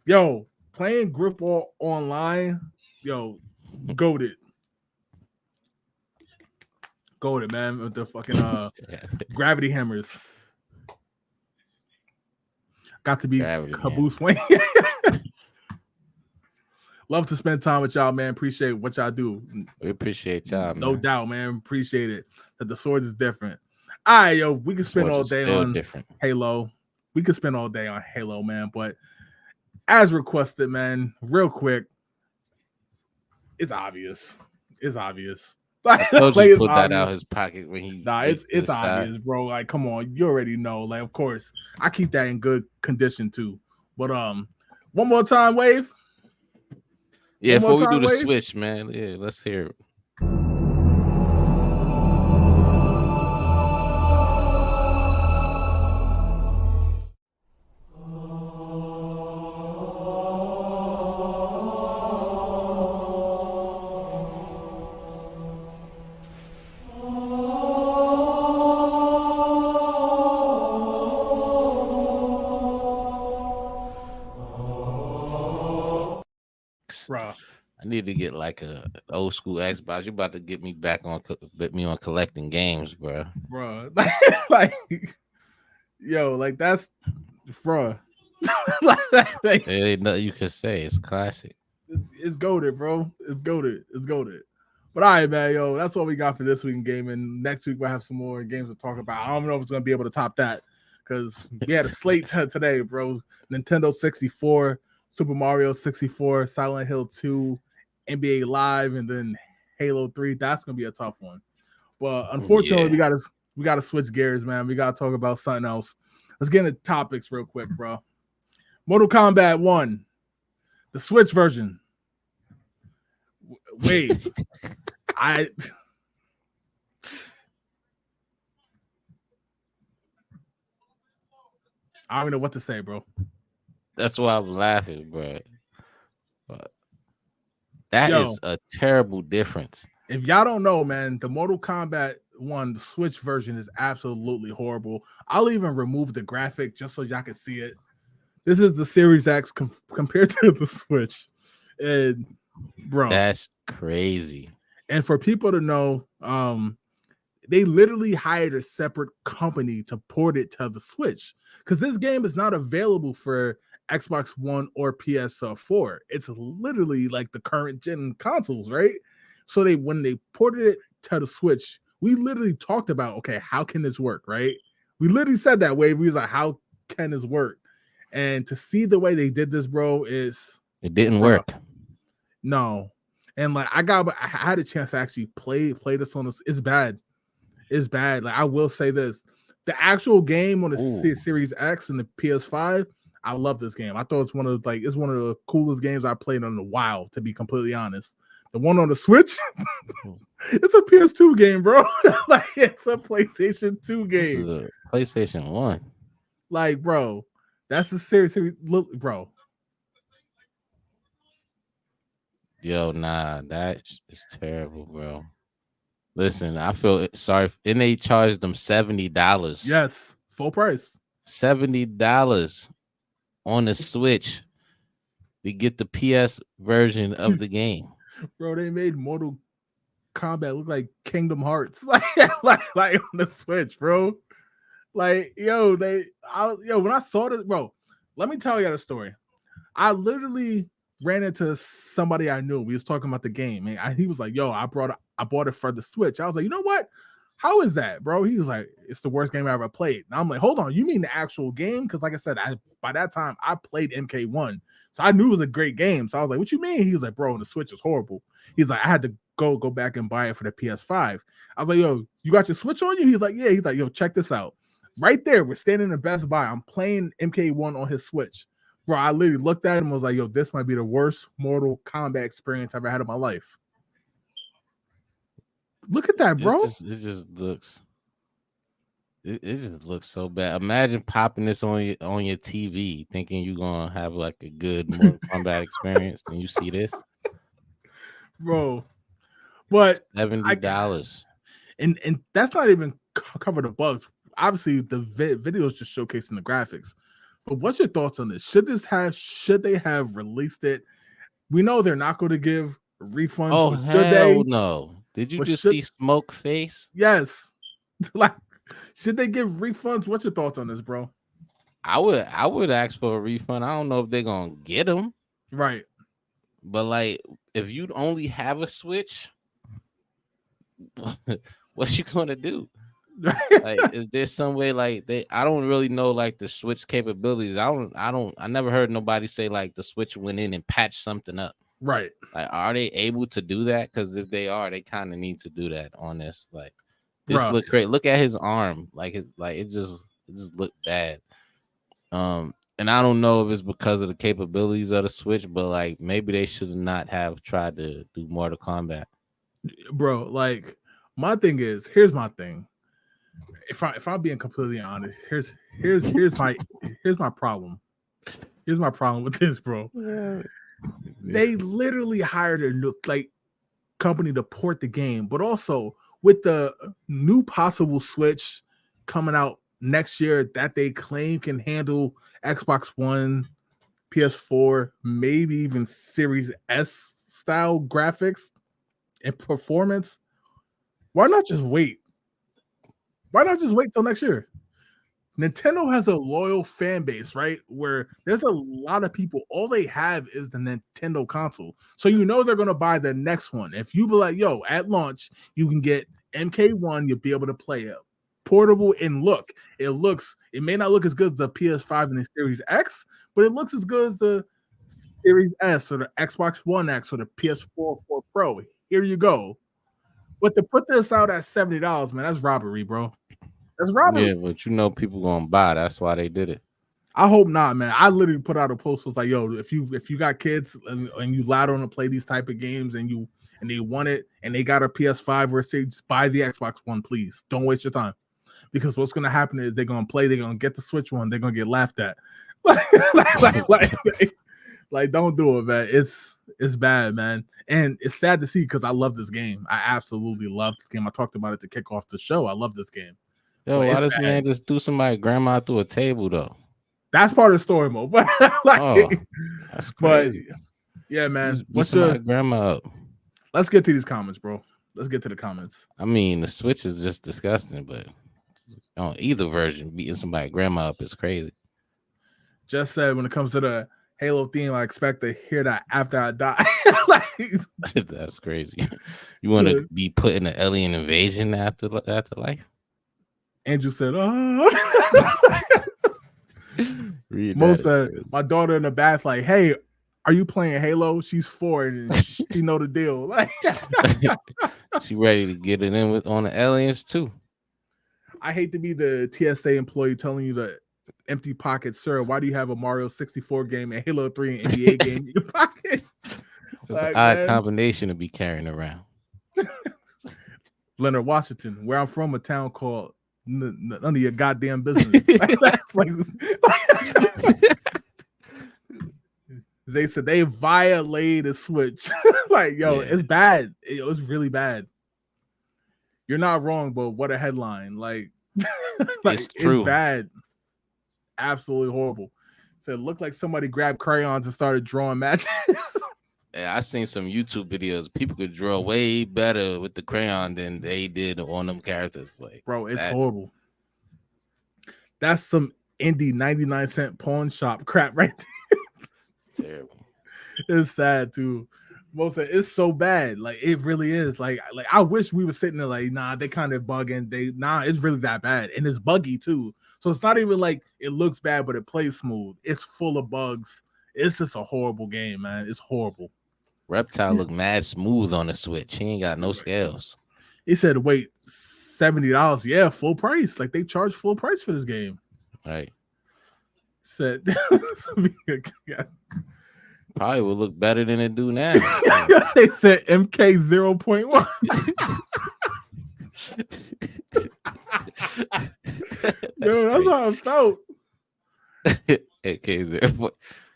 Yo, playing Griff Ball online, yo, goated, man, with the fucking gravity hammers. Got to be Caboose Wayne. Love to spend time with y'all, man. Appreciate what y'all do. We appreciate y'all, no doubt, man. Appreciate it. That the swords is different. All right, yo, we can spend all day on Halo. We could spend all day on Halo, man. But as requested, man, real quick, it's obvious. I told you to pull that out his pocket when he. Nah, it's obvious, bro. Like, come on, you already know. Like, of course, I keep that in good condition too. But one more time, Wave. Yeah, before we do the switch, man. Yeah, let's hear it. Bruh. I need to get like a old school Xbox. You're about to get me back on collecting games, bro. Like, Yo, like that's bruh. There ain't nothing you can say. It's classic. It's goaded, bro. It's goaded. It's goaded. But all right, man, yo, that's what we got for this week in gaming. Next week we'll have some more games to talk about. I don't know if it's gonna be able to top that because we had a slate today, bro. Nintendo 64, Super Mario 64, Silent Hill 2, NBA Live, and then Halo 3. That's gonna be a tough one. But unfortunately, Yeah. we gotta switch gears, man. We gotta talk about something else. Let's get into topics real quick, bro. Mortal Kombat 1, the Switch version. Wait, I I don't even know what to say, bro. That's why I'm laughing, bro. But that Yo, is a terrible difference. if y'all don't know, man, the Mortal Kombat 1, the Switch version is absolutely horrible. I'll even remove the graphic just so y'all can see it. This is the Series X compared to the Switch. And bro, That's crazy. and for people to know, they literally hired a separate company to port it to the Switch because this game is not available for Xbox One or PS4. It's literally like the current gen consoles, right? So when they ported it to the Switch, we literally talked about, okay, how can this work, right? We literally said that way. We was like, how can this work? And to see the way they did this, bro, is It didn't bro, work. no. And like I had a chance to actually play this on this. It's bad. It's bad. Like I will say this, the actual game on the Series X and the PS5, I love this game. I thought it's one of the coolest games I played in a while, to be completely honest. The one on the Switch, it's a PS2 game, bro. Like it's a PlayStation 2 This is game. a PlayStation 1. Like, bro, that's a series. Look, bro. Yo, nah, that is terrible, bro. Listen, I feel sorry. And they charged them $70. Yes, full price. $70 on the Switch to get the PS version of the game. Bro, they made Mortal Kombat look like Kingdom Hearts, like on the Switch, bro. Like, yo, when I saw this, bro, let me tell you the story. I literally ran into somebody I knew. We was talking about the game, and he was like, "Yo, I bought it for the Switch." I was like, "You know what? How is that, bro?" He was like, "It's the worst game I ever played." And I'm like, "Hold on, you mean the actual game?" Because, like I said, by that time I played MK1, so I knew it was a great game. So I was like, "What you mean?" He was like, "Bro, the Switch is horrible." He's like, "I had to go back and buy it for the PS5." I was like, "Yo, you got your Switch on you?" He's like, "Yeah." He's like, "Yo, check this out." Right there, we're standing in Best Buy. I'm playing MK1 on his Switch. Bro, I literally looked at him and was like, yo, this might be the worst Mortal Kombat experience I've ever had in my life. Look at that, bro. It just looks so bad. Imagine popping this on your TV, thinking you're gonna have like a good Mortal Kombat experience, and you see this, bro. But $70. And that's not even cover the bugs. Obviously, the video is just showcasing the graphics. But what's your thoughts on this? Should they have released it? We know they're not going to give refunds. Oh, but should hell they? no. Did you just see Smoke face? Yes. Like, should they give refunds? What's your thoughts on this, bro? I would ask for a refund. I don't know if they're gonna get them. Right. But like, if you only have a Switch, what you gonna do? Like, is there some way like I don't really know like the Switch capabilities. I never heard nobody say like the Switch went in and patched something up. Right. Like, are they able to do that? Because if they are, they kind of need to do that on this. Like, this look great. Look at his arm. Like it just looked bad. And I don't know if it's because of the capabilities of the Switch, but like maybe they should not have tried to do Mortal Kombat. Bro, like my thing is, here's my thing. If I'm being completely honest, here's my problem. Here's my problem with this, bro. Yeah. They literally hired a new company to port the game, but also with the new possible Switch coming out next year that they claim can handle Xbox One, PS4, maybe even Series S style graphics and performance. Why not just wait? Why not just wait till next year? Nintendo has a loyal fan base, right? Where there's a lot of people, all they have is the Nintendo console. So you know they're gonna buy the next one. If you be like, yo, at launch, you can get MK1, you'll be able to play it. Portable and it may not look as good as the PS5 and the Series X, but it looks as good as the Series S or the Xbox One X or the PS4 4 Pro. Here you go. But to put this out at $70, man, that's robbery, bro. That's robbery. Yeah, but you know people gonna buy. That's why they did it. I hope not, man. I literally put out a post was like, "Yo, if you got kids and you allow them to play these type of games and they want it and they got a PS5 or a Series, buy the Xbox One, please. Don't waste your time because what's gonna happen is they're gonna play, they're gonna get the Switch one, they're gonna get laughed at. Like, don't do it, man. It's bad, man, and it's sad to see because I love this game. I absolutely love this game. I talked about it to kick off the show. I love this game. Yo, why this man just threw somebody grandma through a table though? That's part of the story mode. But that's crazy. But yeah, man. What's your grandma up? Let's get to these comments, bro. Let's get to the comments. I mean, the Switch is just disgusting, but on either version, beating somebody grandma up is crazy. Just said when it comes to the Halo theme, I expect to hear that after I die. That's crazy. You want to be put in an alien invasion after life? Andrew said, Mo said, my daughter in the bath, like, hey, are you playing Halo? She's 4 and she know the deal. Like, she ready to get it in on the aliens too. I hate to be the TSA employee telling you the empty pocket, sir. Why do you have a Mario 64 game and Halo 3 and NBA game in your pocket? It's like, an odd combination to be carrying around. Leonard Washington, where I'm from, a town called none of your goddamn business. They said they violated the Switch. Like, yo, yeah. It's bad. It was really bad. You're not wrong, but what a headline. Like, it's true. It's bad. Absolutely horrible. So it looked like somebody grabbed crayons and started drawing matches. Yeah, I seen some YouTube videos. People could draw way better with the crayon than they did on them characters. Like, bro, it's horrible. That's some indie 99-cent pawn shop crap right there. It's terrible. It's sad too. Most of it's so bad. Like, it really is. Like I wish we were sitting there like, nah, they kind of bugging. It's really that bad. And it's buggy too. So it's not even like it looks bad, but it plays smooth. It's full of bugs. It's just a horrible game, man. It's horrible. Reptile look mad smooth on the Switch. He ain't got no scales. He said, wait, $70. Yeah, full price. Like, they charge full price for this game. Right. Said probably would look better than it do now. They said MK 0.1. That's how it felt. MK 0.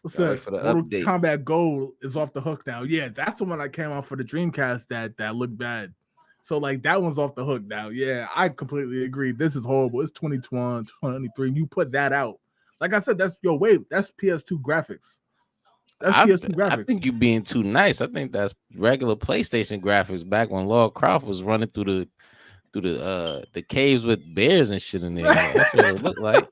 For the update. Combat Gold is off the hook now. Yeah, that's the one that came out for the Dreamcast that looked bad. So, like, that one's off the hook now. Yeah, I completely agree. This is horrible. It's 2021, 2023. You put that out. Like I said, that's that's PS2 graphics. That's PS2 graphics. I think you're being too nice. I think that's regular PlayStation graphics back when Laura Croft was running through the caves with bears and shit in there. That's what it looked like.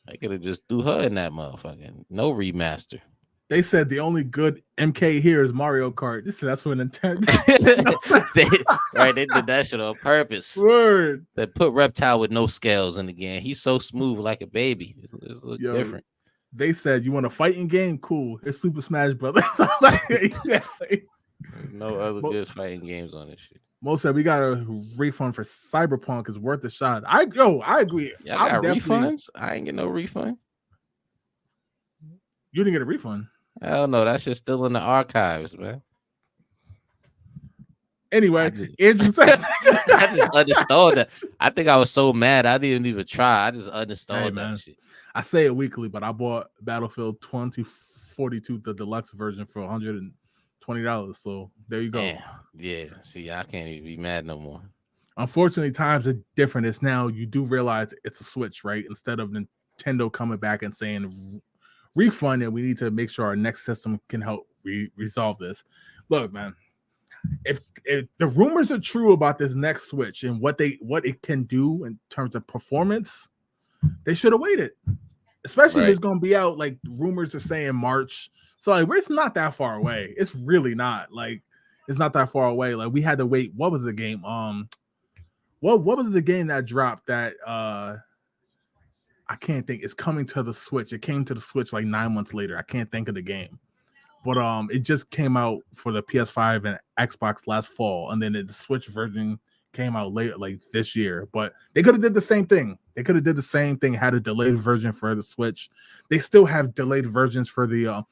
I could have just threw her in that motherfucker. No remaster. They said the only good MK here is Mario Kart. That's what Nintendo. They did that shit on purpose. Word. They put Reptile with no scales in the game. He's so smooth like a baby. It's look different. They said you want a fighting game? Cool. It's Super Smash Brothers. No other good fighting games on this shit. Mo said we got a refund for Cyberpunk. Is worth a shot. I agree. Y'all got refunds? I ain't get no refund. You didn't get a refund? Hell no, that shit's still in the archives, man. Anyway, Andrew said I just uninstalled that. I think I was so mad I didn't even try. I just uninstalled that shit. I say it weekly, but I bought Battlefield 2042, the deluxe version, for $120. So there you go. Yeah. See, I can't even be mad no more. Unfortunately, times are different. It's now you do realize it's a Switch, right? Instead of Nintendo coming back and saying refund it, we need to make sure our next system can help resolve this. Look, man, if the rumors are true about this next Switch and what it can do in terms of performance, they should have waited. Especially if Right. it's gonna be out, like rumors are saying March. So like it's not that far away. It's really not. Like it's not that far away. Like we had to wait. What was the game? What was the game that dropped that I can't think. It's coming to the Switch. It came to the Switch like 9 months later. I can't think of the game. But it just came out for the PS5 and Xbox last fall, and then the Switch version came out later, like this year. But they could have did the same thing. They could have did the same thing. Had a delayed version for the Switch. They still have delayed versions for the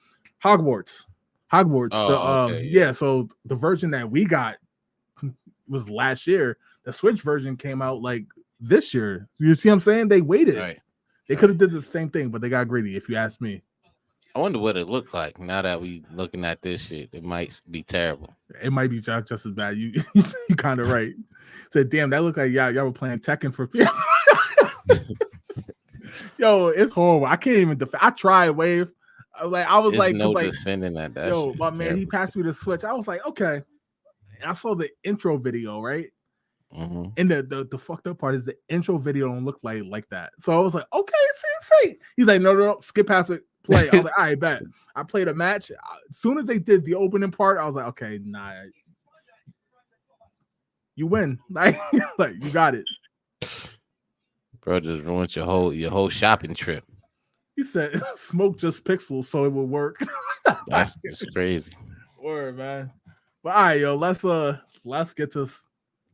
Hogwarts. Hogwarts. The Oh, okay, yeah. So the version that we got was last year. The Switch version came out like this year. You see what I'm saying? They waited. right. They could have did the same thing, but they got greedy. If you ask me. I wonder what it looked like now that we looking at this shit. It might be terrible. It might be just as bad. You kind of right. Said, damn, that looked like y'all were playing Tekken for PS. Yo, it's horrible. I can't even defend. I tried Wave. I was There's like, no like, defending that. That yo, shit my is man, he terrible. passed me the Switch. I was like, okay. And I saw the intro video, right? Mm-hmm. And the fucked up part is the intro video don't look like that. So I was like, okay, see. He's like, no, skip past it. Play. I was like, all right, bet. I played a match. As soon as they did the opening part, I was like, okay, nah, you win. Like you got it. Bro, just ruined your whole shopping trip. He said, smoke just pixels so it will work. That's just crazy. Word, man. But all right, yo, let's get to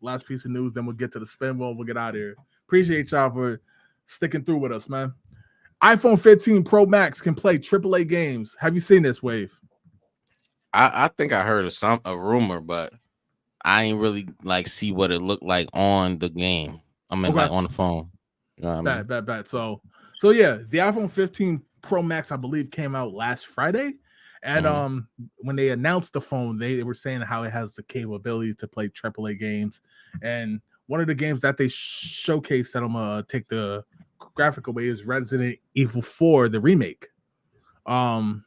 last piece of news, then we'll get to the spin wheel. We'll get out of here. Appreciate y'all for sticking through with us, man. iPhone 15 Pro Max can play AAA games. Have you seen this, Wave? I think I heard of a rumor, but I ain't really like see what it looked like on the game. I mean, like on the phone. You know what I mean? Bad. So yeah, the iPhone 15 Pro Max, I believe, came out last Friday. And when they announced the phone, they were saying how it has the capability to play AAA games. And one of the games that they showcased that I'm gonna take the graphic away is Resident Evil 4, the remake. And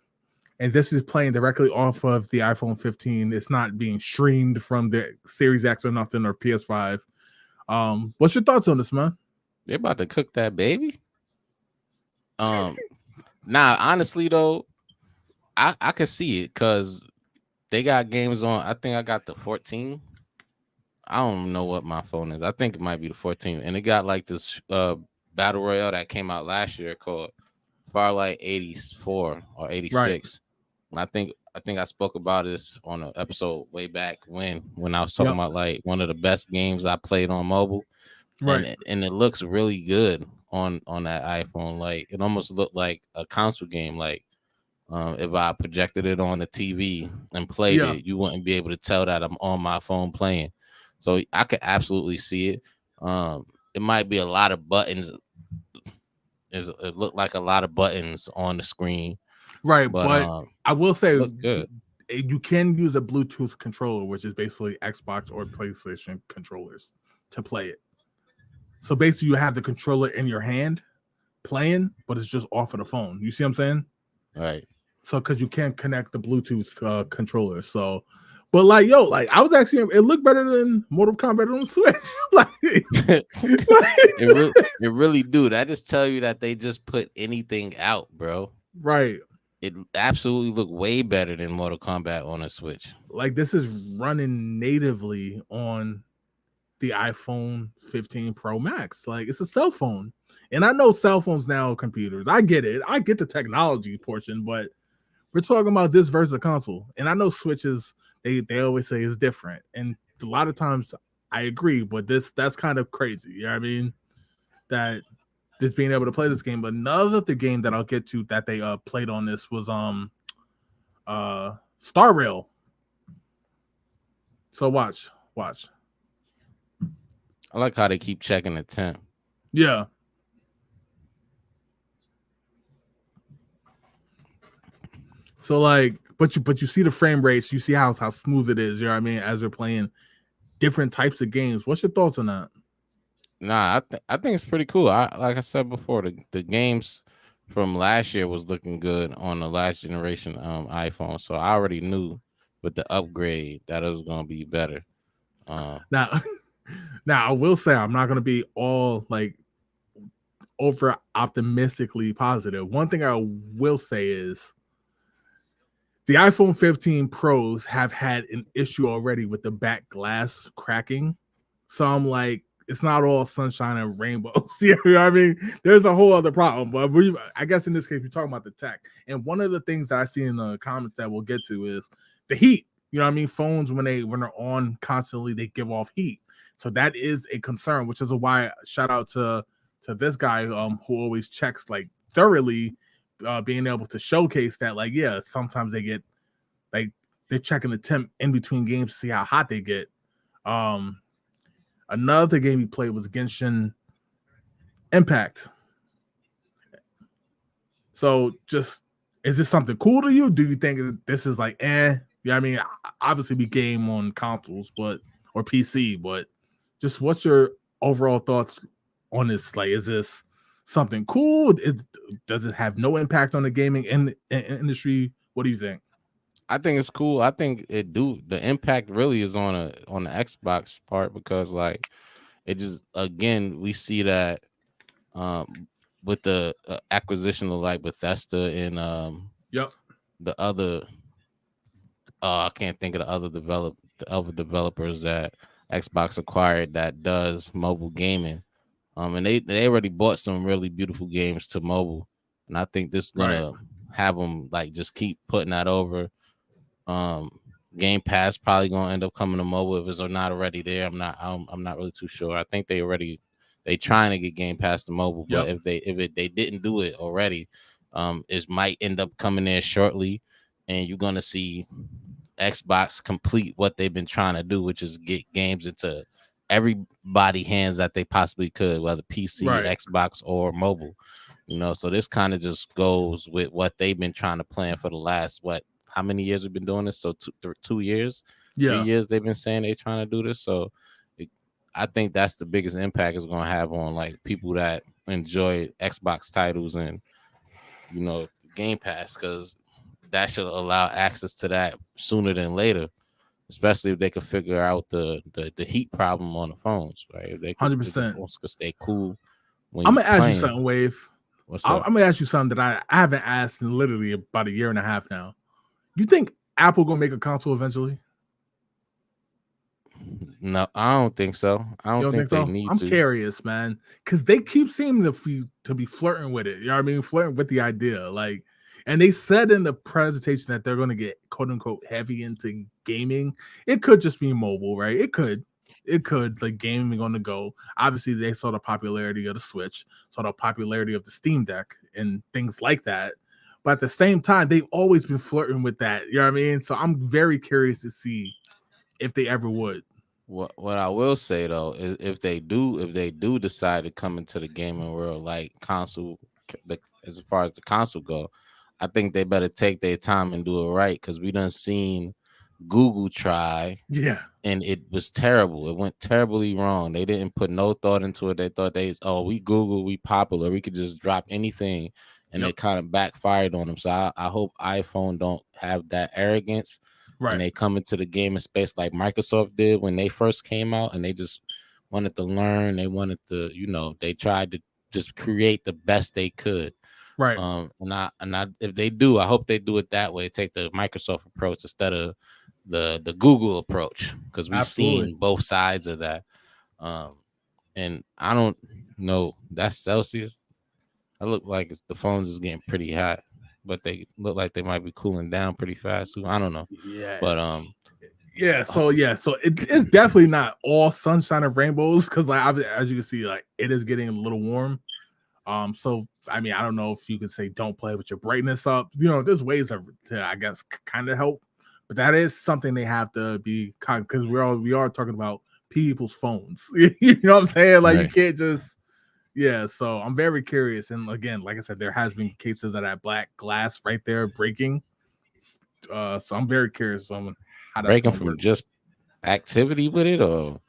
this is playing directly off of the iPhone 15. It's not being streamed from the Series X or nothing or PS5. What's your thoughts on this, man? They're about to cook that baby. Nah, honestly though, I could see it because they got games on. I think I got the 14. I don't know what my phone is. I think it might be the 14, and it got like this battle royale that came out last year called Firelight 84 or 86. Right. I think I spoke about this on an episode way back when I was talking about like one of the best games I played on mobile. Right. And it looks really good on that iPhone. Like it almost looked like a console game. Like if I projected it on the TV and played it, you wouldn't be able to tell that I'm on my phone playing. So I could absolutely see it. It might be a lot of buttons. It looked like a lot of buttons on the screen. Right, but I will say you can use a Bluetooth controller, which is basically Xbox or PlayStation controllers, to play it. So basically, you have the controller in your hand playing, but it's just off of the phone. You see what I'm saying? Right. So because you can't connect the Bluetooth controller. So, but like, yo, like I was actually, it looked better than Mortal Kombat on the Switch. It really do. That just tell you that they just put anything out, bro. Right. It absolutely looked way better than Mortal Kombat on a Switch. Like this is running natively on the iPhone 15 Pro Max. Like it's a cell phone. And I know cell phones now are computers. I get it. I get the technology portion, but we're talking about this versus a console. And I know Switches, they always say is different. And a lot of times I agree, but that's kind of crazy. You know what I mean? That this being able to play this game. But another the game that I'll get to that they played on this was Star Rail. So watch. I like how they keep checking the temp. Yeah. So like, but you see the frame rates, you see how smooth it is, you know what I mean, as they're playing different types of games. What's your thoughts on that? Nah, I think it's pretty cool. Like I said before, the games from last year was looking good on the last generation iPhone. So I already knew with the upgrade that it was gonna be better. Now, now I will say I'm not gonna be all like over optimistically positive. One thing I will say is the iPhone 15 Pros have had an issue already with the back glass cracking. So I'm like, it's not all sunshine and rainbows. You know what I mean? There's a whole other problem. But I guess in this case, we're talking about the tech. And one of the things that I see in the comments that we'll get to is the heat. You know what I mean? Phones when they're on constantly, they give off heat. So that is a concern, which is why shout out to this guy who always checks like thoroughly, being able to showcase that, like, yeah, sometimes they get like they're checking the temp in between games to see how hot they get. Another game he played was Genshin Impact. So just is this something cool to you? Do you think this is like yeah, I mean, obviously we game on consoles, but or PC, but just what's your overall thoughts on this? Like, is this something cool? Does it have no impact on the gaming industry? What do you think? I think it's cool. I think it do. The impact really is on the Xbox part because like it just again we see that with the acquisition of like Bethesda and Yep. the other I can't think of the other developers that Xbox acquired that does mobile gaming. And they already bought some really beautiful games to mobile, and I think this is Right. gonna have them like just keep putting that over. Game Pass probably gonna end up coming to mobile if it's not already there. I'm not really too sure. I think they trying to get Game Pass to mobile, but Yep. they didn't do it already, it might end up coming there shortly, and you're gonna see Xbox complete what they've been trying to do, which is get games into everybody hands that they possibly could, whether PC, Right. Xbox, or mobile. So this kind of just goes with what they've been trying to plan for the last how many years we've been doing this? So 2 years, Yeah. 3 years they've been saying they're trying to do this. So I think that's the biggest impact it's going to have on like people that enjoy Xbox titles and Game Pass, because that should allow access to that sooner than later, especially if they could figure out the heat problem on the phones, right? If the 100%. phones could stay cool when I'm you're gonna ask you playing. something, Wave. What's I'm up? gonna ask you something that I haven't asked in literally about a year and a half now. You think Apple gonna make a console eventually? No, I don't think so. I You don't don't think think they so? need I'm to. curious, man, because they keep seeming to be flirting with it. You know what I mean? Flirting with the idea, like, and they said in the presentation that they're going to get quote unquote heavy into gaming. It could just be mobile, right? It could like gaming on the go. Obviously, they saw the popularity of the Switch, saw the popularity of the Steam Deck, and things like that. But at the same time, they've always been flirting with that. You know what I mean? So I'm very curious to see if they ever would. What I will say though is if they do decide to come into the gaming world like as far as the console go, I think they better take their time and do it right, because we done seen Google try Yeah. and it was terrible. It went terribly wrong. They didn't put no thought into it. They thought we Google, we popular, we could just drop anything, and Yep. it kind of backfired on them. So I hope iPhone don't have that arrogance and Right. they come into the gaming space like Microsoft did when they first came out, and they just wanted to learn. They wanted to, they tried to just create the best they could. Right. And if they do, I hope they do it that way. Take the Microsoft approach instead of the Google approach, because we've Absolutely. seen both sides of that. And I don't know. That's Celsius. I look like the phones is getting pretty hot, but they look like they might be cooling down pretty fast. So I don't know, Yeah. but So it's definitely not all sunshine and rainbows because, like, as you can see, like it is getting a little warm. So I mean, I don't know if you could say don't play with your brightness up. There's ways to I guess kind of help, but that is something they have to be because we are talking about people's phones. You know what I'm saying? Like you right. can't just So I'm very curious, and again, like I said, there has been cases of that black glass right there breaking. So I'm very curious on how that's Breaking going to from work. just activity with it, or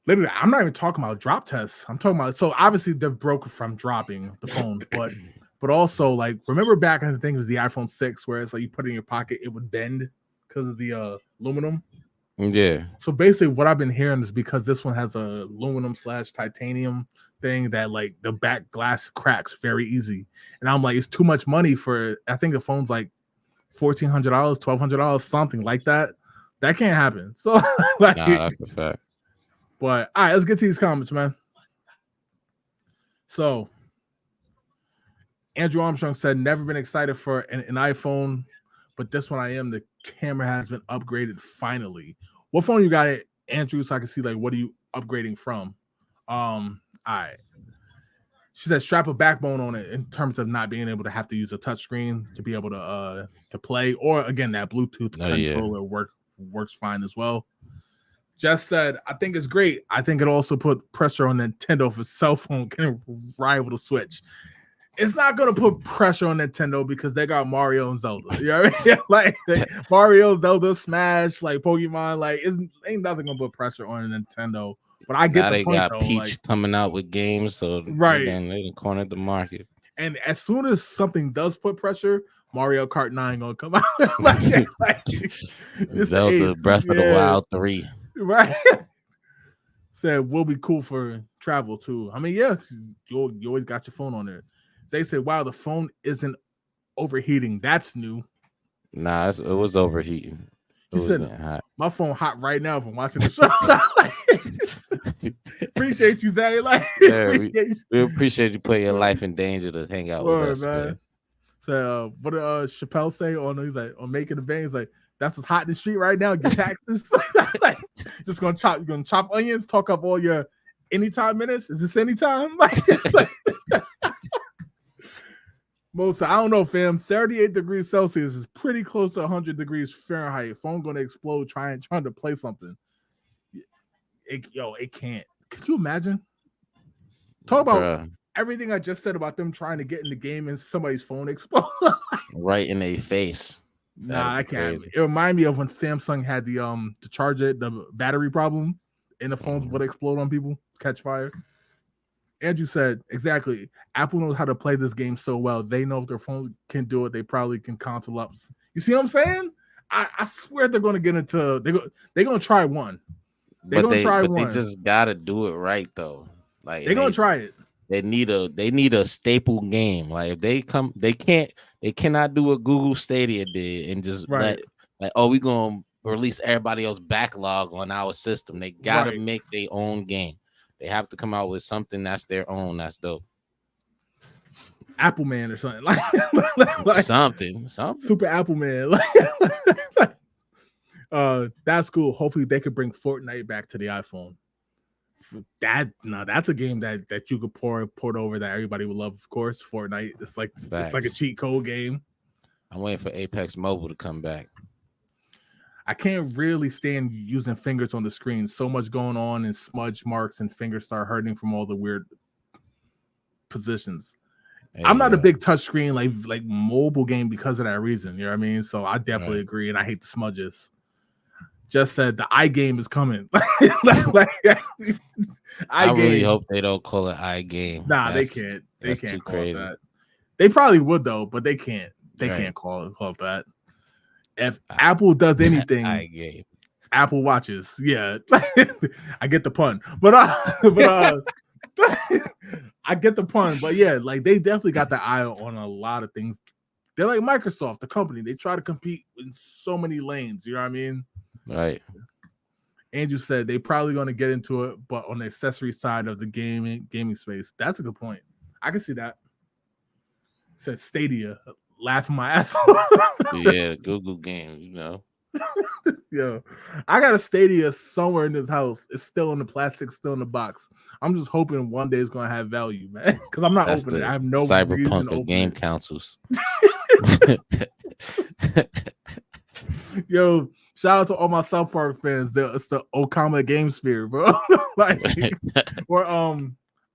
Literally, I'm not even talking about drop tests. I'm talking about so obviously they're broke from dropping the phone, but also like remember back in the thing was the iPhone 6 where it's like you put it in your pocket, it would bend because of the aluminum. Yeah. So basically, what I've been hearing is because this one has a aluminum / titanium thing that like the back glass cracks very easy, and I'm like, it's too much money for. I think the phone's like $1,400, $1,200, something like that. That can't happen. So like, Nah, that's a fact. but all right, let's get to these comments, man. So Andrew Armstrong said, never been excited for an iPhone, but this one I am. The camera has been upgraded finally. What phone you got it, Andrew? So I can see like what are you upgrading from? All right. She said strap a backbone on it in terms of not being able to have to use a touchscreen to be able to play, or again that Bluetooth controller works fine as well. Jess said, I think it's great. I think it also put pressure on Nintendo for cell phone can rival the Switch. It's not gonna put pressure on Nintendo because they got Mario and Zelda. You know what I mean? Like Mario, Zelda, Smash, like Pokemon, like ain't nothing gonna put pressure on Nintendo. But I get now the they point got though. Peach Like, coming out with games, so right. they done cornered the market. And as soon as something does put pressure, Mario Kart 9 gonna come out. like, Zelda Breath of the Wild 3. Right. Said will be cool for travel too. I mean, yeah, you always got your phone on there. They said, wow, the phone isn't overheating. That's new. Nah, it was overheating. It was said, hot. My phone hot right now from watching the show. Appreciate you, Zay. Like, yeah, we appreciate you putting your life in danger to hang out with us, man. So, what did Chappelle say on? He's like, on Making the Bang. He's like, that's what's hot in the street right now. Get taxes. Like, just you're gonna chop onions, talk up all your anytime minutes. Is this anytime? Most, I don't know, fam. 38 degrees Celsius is pretty close to 100 degrees Fahrenheit. Phone gonna explode trying to play something. It can't. Could you imagine? Talk about everything I just said about them trying to get in the game and somebody's phone explode right in their face. Nah, I can't. Crazy. It reminded me of when Samsung had the charger, the battery problem, and the phones would explode on people, catch fire. Andrew said, exactly. Apple knows how to play this game so well. They know if their phone can do it, they probably can console ups. You see what I'm saying? I swear they're going to get into. They're going to try one. They just got to do it right though. Like they're going to try it. They need a staple game. Like if they cannot do what Google Stadia did and just we're gonna release everybody else's backlog on our system. They gotta make their own game. They have to come out with something that's their own. That's dope. Apple Man or something like something. Super Apple Man. That's cool. Hopefully they could bring Fortnite back to the iPhone. That's a game that you could port over that everybody would love. Of course, Fortnite. It's like a cheat code game. I'm waiting for Apex Mobile to come back. I can't really stand using fingers on the screen. So much going on, and smudge marks and fingers start hurting from all the weird positions. Hey, I'm not a big touchscreen like mobile game because of that reason. You know what I mean? So I definitely agree, and I hate the smudges. Just said the iGame is coming. I really hope they don't call it iGame. Nah, they can't. They can't call it that. They probably would though, but they can't. They can't call it that. If Apple does anything, iGame. Apple watches. Yeah, I get the pun, but I get the pun. But yeah, like they definitely got the eye on a lot of things. They're like Microsoft, the company. They try to compete in so many lanes. You know what I mean? Right. Andrew said they probably going to get into it, but on the accessory side of the gaming space. That's a good point. I can see that. Said Stadia, laughing my ass off. Yeah, Google game, you know. Yo, I got a Stadia somewhere in this house. It's still in the plastic, still in the box. I'm just hoping one day it's going to have value, man. Because I'm not opening it. I have no Cyberpunk of game councils. Yo, shout out to all my South Park fans. It's the Okama Game Sphere, bro. Or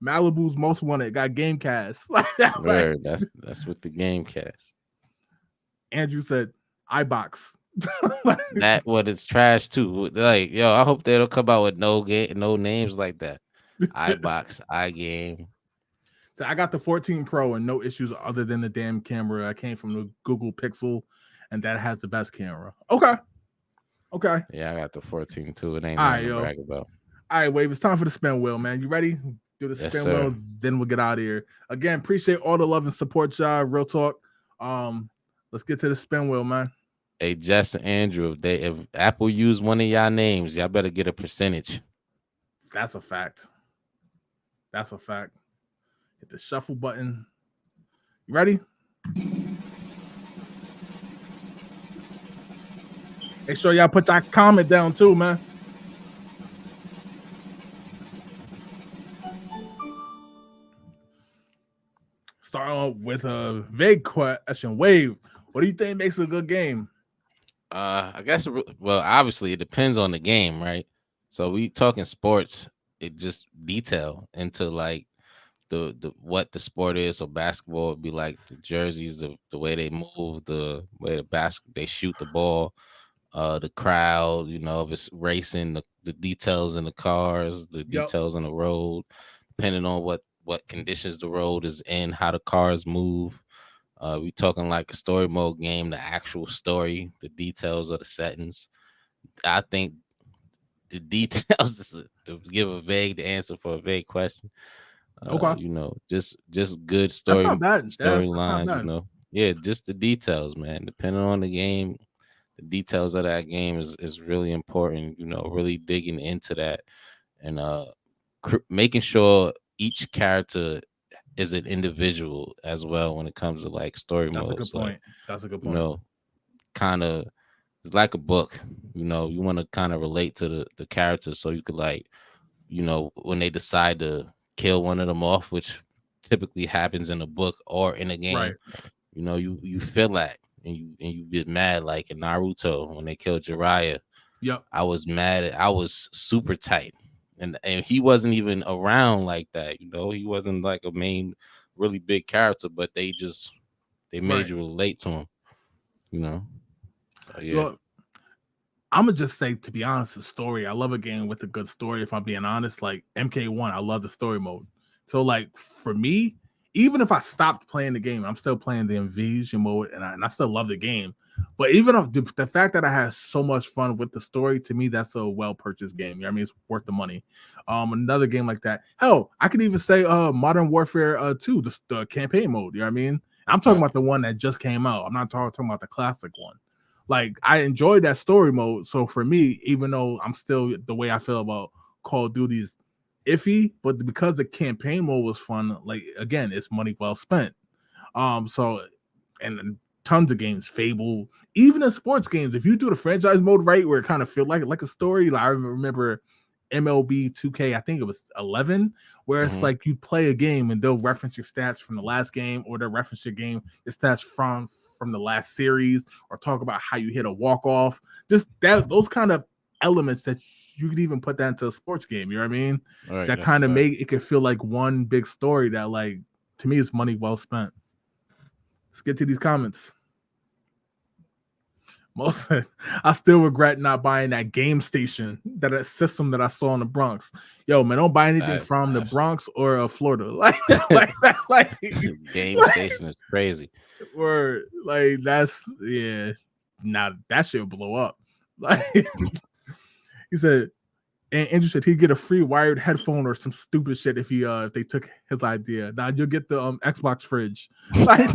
Malibu's Most Wanted got Gamecast. That's with the Gamecast. Andrew said iBox. That what it's trash too. Like, yo, I hope they don't come out with no names like that. iBox, iGame. So I got the 14 Pro and no issues other than the damn camera. I came from the Google Pixel, and that has the best camera. Okay. Okay. Yeah, I got the 14 too. It ain't All nothing right, to yo. brag about. All right, Wave. It's time for the spin wheel, man. You ready? Do the Yes, spin sir. wheel, then we'll get out of here. Again, appreciate all the love and support, y'all. Real talk. Um, let's get to the spin wheel, man. Hey, Jess and Andrew, if Apple used one of y'all names, y'all better get a percentage. That's a fact. That's a fact. Hit the shuffle button. You ready? Make sure y'all put that comment down too, man. Start off with a vague question. Wave, what do you think makes a good game? I guess well, obviously it depends on the game, right? So we talking sports, it just detail into like the what the sport is. So basketball would be like the jerseys, the way they move, the way they shoot the ball, the crowd, if it's racing, the details in the cars, the Yep. details on the road, depending on what conditions the road is in, how the cars move. We talking like a story mode game, the actual story, the details of the settings. I think the details to give a vague answer for a vague question. Okay. Just good That's not bad. That's not storylines. bad. Yeah, just the details, man. Depending on the game, the details of that game is really important. Really digging into that and making sure each character is an individual as well when it comes to like story That's a good modes. Like point. That's a good you point. know, kind of it's like a book. You want to kind of relate to the characters so you could like when they decide to kill one of them off, which typically happens in a book or in a game. Right. You feel that and you get mad like in Naruto when they killed Jiraiya. Yep. I was super tight. And he wasn't even around like that, he wasn't like a main really big character, but they made Right. you relate to him, you know. So yeah. Well, I'm gonna just say, to be honest, the story. I love a game with a good story. If I'm being honest, like MK1, I love the story mode. So, like for me, even if I stopped playing the game, I'm still playing the invasion mode, and I still love the game. But even if the fact that I had so much fun with the story, to me, that's a well purchased game. You know what I mean? It's worth the money. Another game like that. Hell, I could even say Modern Warfare 2, the campaign mode. You know what I mean? I'm talking Right. about the one that just came out. I'm not talking about the classic one. Like I enjoyed that story mode. So for me, even though I'm still the way I feel about Call of Duty is iffy, but because the campaign mode was fun, like again, it's money well spent. So and tons of games, Fable, even in sports games, if you do the franchise mode right, where it kind of feel like a story. Like I remember MLB 2K, I think it was 11, where it's Hmm. like you play a game and they'll reference your stats from the last game, or they'll reference your stats from the last series, or talk about how you hit a walk off. Just that those kind of elements that you could even put that into a sports game. You know what I mean? All right, That that's a kind of fact. make it could feel like one big story that, like, to me, is money well spent. Let's get to these comments. Most I still regret not buying that game station, that system that I saw in the Bronx. Yo, man, don't buy anything That's from the nasty. Bronx or Florida. Like Game station is crazy. or like that's yeah. Now that shit blow up. Like he said, and interested, he'd get a free wired headphone or some stupid shit if they took his idea. Now you'll get the Xbox fridge. Like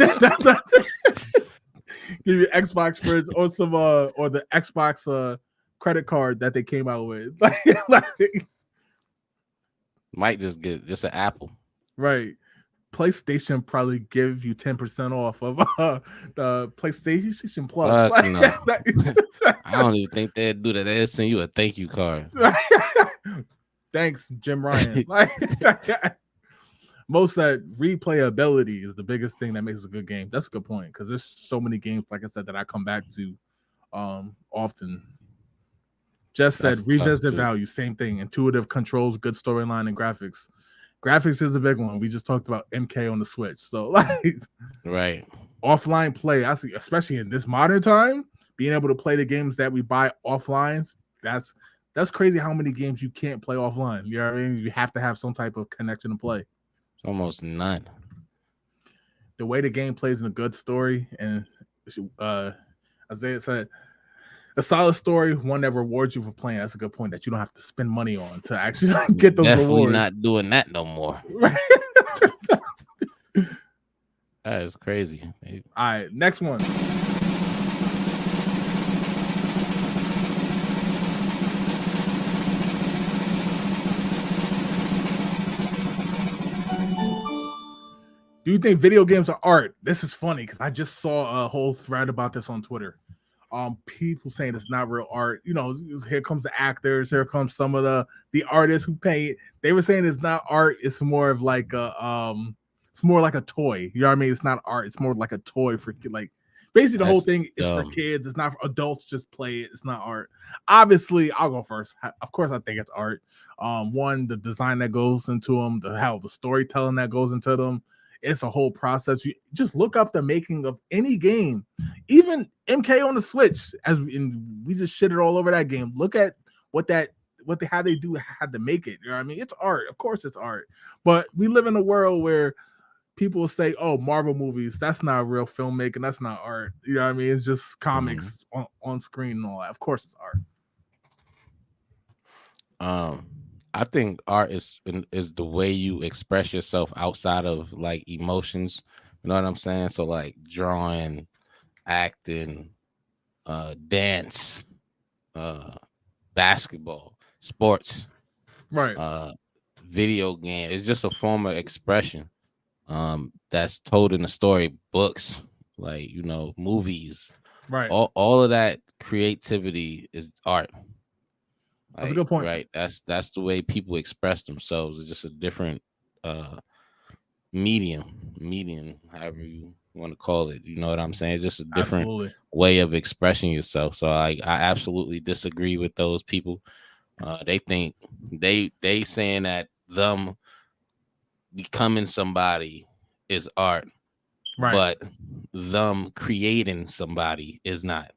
give you Xbox fridge or some or the Xbox credit card that they came out with. Like, Might just get just an Apple. right. PlayStation probably give you 10% off of the PlayStation Plus. Fuck no. Like, I don't even think they'd do that. They'd send you a thank you card. thanks, Jim Ryan. Like most that replayability is the biggest thing that makes a good game. That's a good point because there's so many games, like I said, that I come back to often. Just That's said tough revisit too. value, same thing. Intuitive controls, good storyline, and graphics. Graphics is a big one. We just talked about MK on the Switch. So like Right. offline play, I see, especially in this modern time, being able to play the games that we buy offline, that's crazy how many games you can't play offline. You know what I mean? You have to have some type of connection to play. It's almost none. The way the game plays in a good story, and uh Isaiah said A solid story, one that rewards you for playing. That's a good point. That you don't have to spend money on to actually get those Definitely rewards. not doing that no more. Right. That is crazy. All right, next one. Do you think video games are art? This is funny because I just saw a whole thread about this on Twitter. People saying it's not real art. You know, here comes the actors, here comes some of the artists who paint. They were saying it's not art. It's more of like it's more like a toy. You know what I mean? It's not art. It's more like a toy for like. Basically, the whole That's thing is for dumb. kids. It's not for adults. Just play it. It's not art. Obviously, I'll go first. Of course, I think it's art. One, the design that goes into them, the storytelling that goes into them. It's a whole process. You just look up the making of any game, even MK on the Switch. We just shitted all over that game. Look at how they had to make it. You know what I mean? It's art. Of course, it's art. But we live in a world where people say, "Oh, Marvel movies, that's not real filmmaking. That's not art." You know what I mean? It's just comics on screen and all that. Of course, it's art. I think art is the way you express yourself outside of like emotions. You know what I'm saying? So like drawing, acting, dance, basketball, sports, Right. video game. It's just a form of expression that's told in the story, books, like movies. Right. All of that creativity is art. That's a good point. Right. That's the way people express themselves. It's just a different medium, however you want to call it. You know what I'm saying? It's just a different way of expressing yourself. So I absolutely disagree with those people. They think they saying that them becoming somebody is art, right? But them creating somebody is not.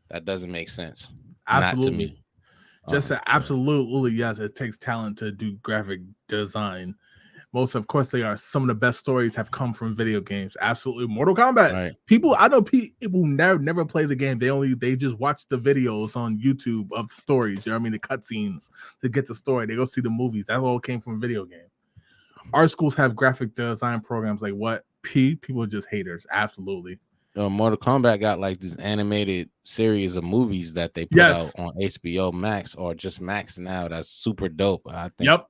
That doesn't make sense. Absolutely. Not to me. Just absolutely, yes. It takes talent to do graphic design. Of course, they are. Some of the best stories have come from video games. Absolutely, Mortal Kombat. Right. I know people never play the game. They just watch the videos on YouTube of stories. You know what I mean? The cutscenes to get the story. They go see the movies. That all came from a video game. Our schools have graphic design programs. Like what? People are just haters. Absolutely. Mortal Kombat got like this animated series of movies that they put out on HBO Max or just Max now. That's super dope. I think. Yep.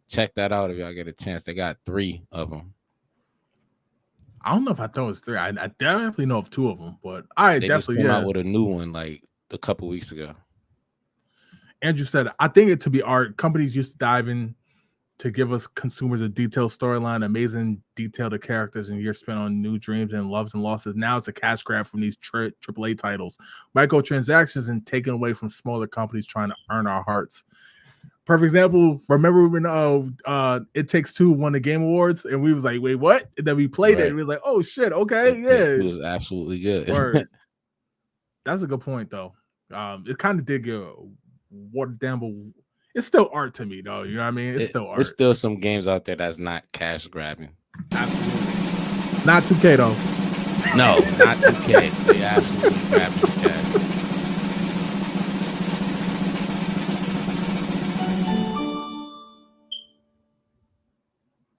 Check that out if y'all get a chance. They got 3 of them. I don't know if I thought it was 3. I definitely know of 2 of them, but I they definitely just came out with a new one like a couple weeks ago. Andrew said, I think it to be art. Companies used to dive in to give us consumers a detailed storyline, amazing detailed characters, and years spent on new dreams and loves and losses. Now it's a cash grab from these AAA titles, microtransactions, and taken away from smaller companies trying to earn our hearts. Perfect example. Remember when It Takes Two won the Game Awards, and we was like, "Wait, what?" And then we played it, and we was like, "Oh shit, okay, It was absolutely good." That's a good point, though. It kind of did get watered down, but it's still art to me, though. You know what I mean? It's still art. There's still some games out there that's not cash grabbing. Absolutely. Not 2K though. No, not 2K. They absolutely grabbing the cash.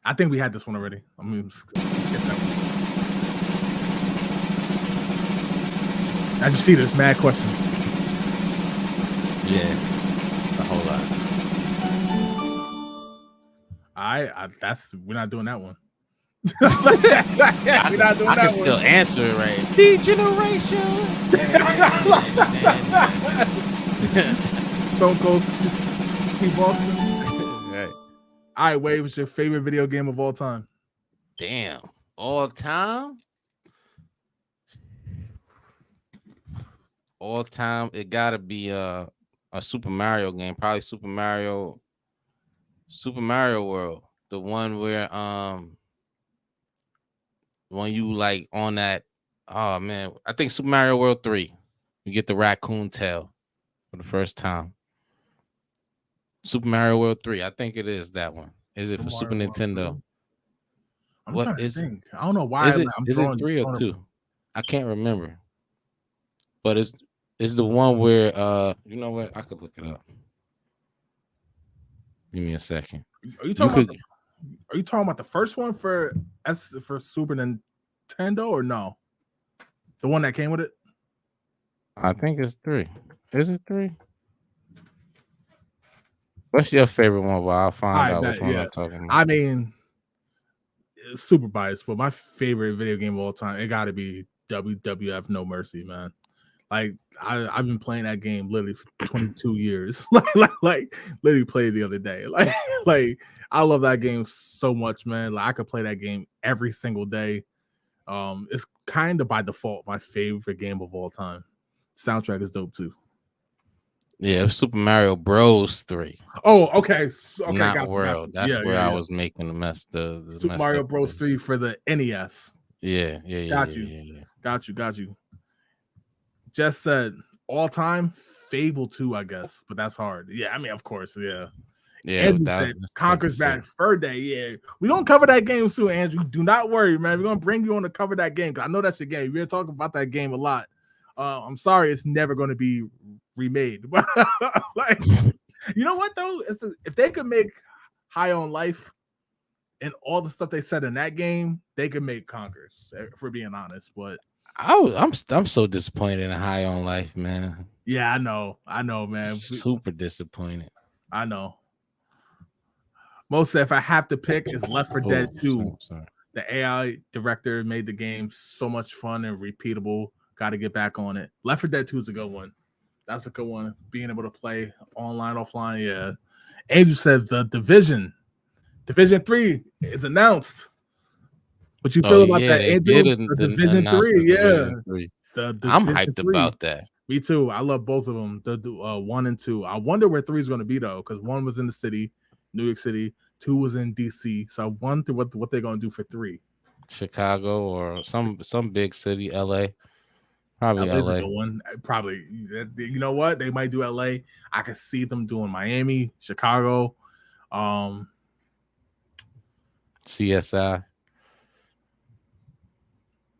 I think we had this one already. I mean, skip that one. As you see, there's mad questions. Yeah, a whole lot. We're not doing that one. We're not doing that one. I can still answer it right. Degeneration. Stone Cold Steve Austin. Right. All right, Wade, what's your favorite video game of all time? Damn, all time? All time, it gotta be a Super Mario game, probably Super Mario World, the one where when you like on that, oh man, I think Super Mario World 3, you get the raccoon tail for the first time. Super Mario World 3, I think it is that one. Is it for Super Nintendo? I'm trying to think. I don't know why. Is it 3 or 2? I can't remember. But It's the one where you know what? I could look it up. Give me a second. Are you You talking about could. are you talking about the first one for Super Nintendo or no? The one that came with it? I think it's 3. Is it 3? What's your favorite one? While I'll find I out bet, which one yeah. I'm talking about. I mean, it's super biased, but my favorite video game of all time, it gotta be WWF No Mercy, man. Like I've been playing that game literally for 22 years. like literally played the other day. Like I love that game so much, man. Like I could play that game every single day. It's kind of by default my favorite game of all time. Soundtrack is dope too. Yeah, Super Mario Bros. 3, Oh, okay. Okay, not got World. you. That's Yeah, where yeah, I yeah. was making the Super messed Mario up. Bros. 3 for the NES. Yeah, yeah, yeah, Got yeah, you. yeah, yeah. Got you. Just said all time Fable 2, I guess, but that's hard. Yeah, I mean, of course, yeah. Yeah, Andrew that's said tough to Conquer's say. Bad Fur Day. Yeah, we gonna cover that game soon, Andrew. Do not worry, man. We're gonna bring you on to cover that game because I know that's your game. We're talking about that game a lot. I'm sorry, it's never gonna be remade. Like, you know what though? If they could make High on Life and all the stuff they said in that game, they could make Conquers. If we're being honest, but I'm so disappointed in High on Life, man. yeah, I know, man. Super disappointed. I know. Most if I have to pick is Left 4 Dead Oh, 2. sorry. The AI director made the game so much fun and repeatable. Got to get back on it. Left 4 Dead 2 is a good one. That's a good one. Being able to play online, offline. Yeah. Angel said the Division 3 is announced. What you Oh feel about yeah, that, they Angel? did The Division announce the 3, yeah. Division 3. The I'm Division hyped 3. about that. Me too. I love both of them. The 1 and 2. I wonder where 3 is going to be though, because 1 was in the city, New York City. 2 was in DC. So I wonder what they're going to do for 3. Chicago or some big city, LA. Probably LA's a LA. good one. Probably. You know what? They might do LA. I could see them doing Miami, Chicago. CSI.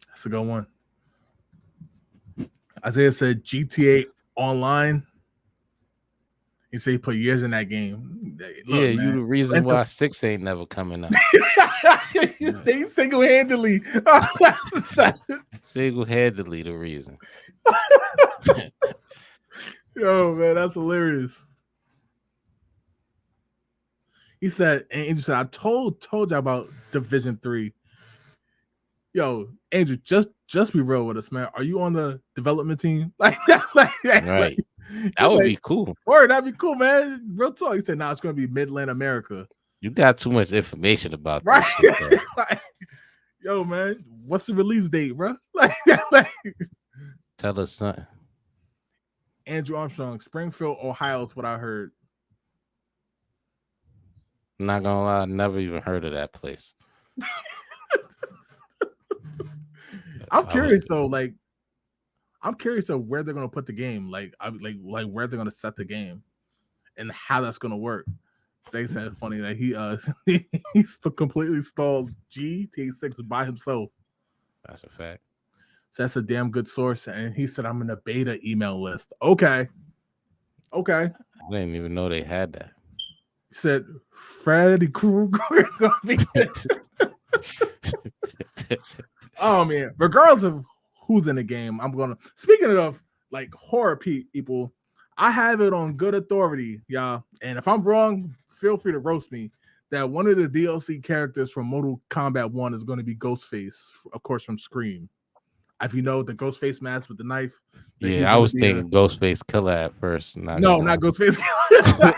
That's a good one. Isaiah said GTA Online. He said he put years in that game. Look, Yeah, you man. the reason why 6 ain't never coming up. He said single-handedly. Single-handedly the reason. Yo, man, that's hilarious. He said, and Andrew said, I told you about Division 3. Yo, Andrew, just be real with us, man. Are you on the development team? Right. That would be cool. Or that'd be cool, man. Real talk. He said, it's gonna be Midland America. You got too much information about right. This shit, yo, man, what's the release date, bro? Tell us something. Andrew Armstrong, Springfield, Ohio is what I heard. I'm not gonna lie, I never even heard of that place. I'm curious though, I'm curious of where they're gonna put the game, like where they're gonna set the game, and how that's gonna work. Say said it's funny that he still completely stalled GTA 6 by himself. That's a fact. So that's a damn good source, and he said I'm in a beta email list. Okay. I didn't even know they had that. He said Freddy Krueger gonna be oh man, regardless of who's in the game, I'm gonna. Speaking of like horror people, I have it on good authority, y'all. And if I'm wrong, feel free to roast me. That one of the DLC characters from Mortal Kombat 1 is going to be Ghostface, of course, from Scream. If you know the Ghostface mask with the knife. Yeah, I was thinking Ghostface Killer at first. Not Ghostface Killer.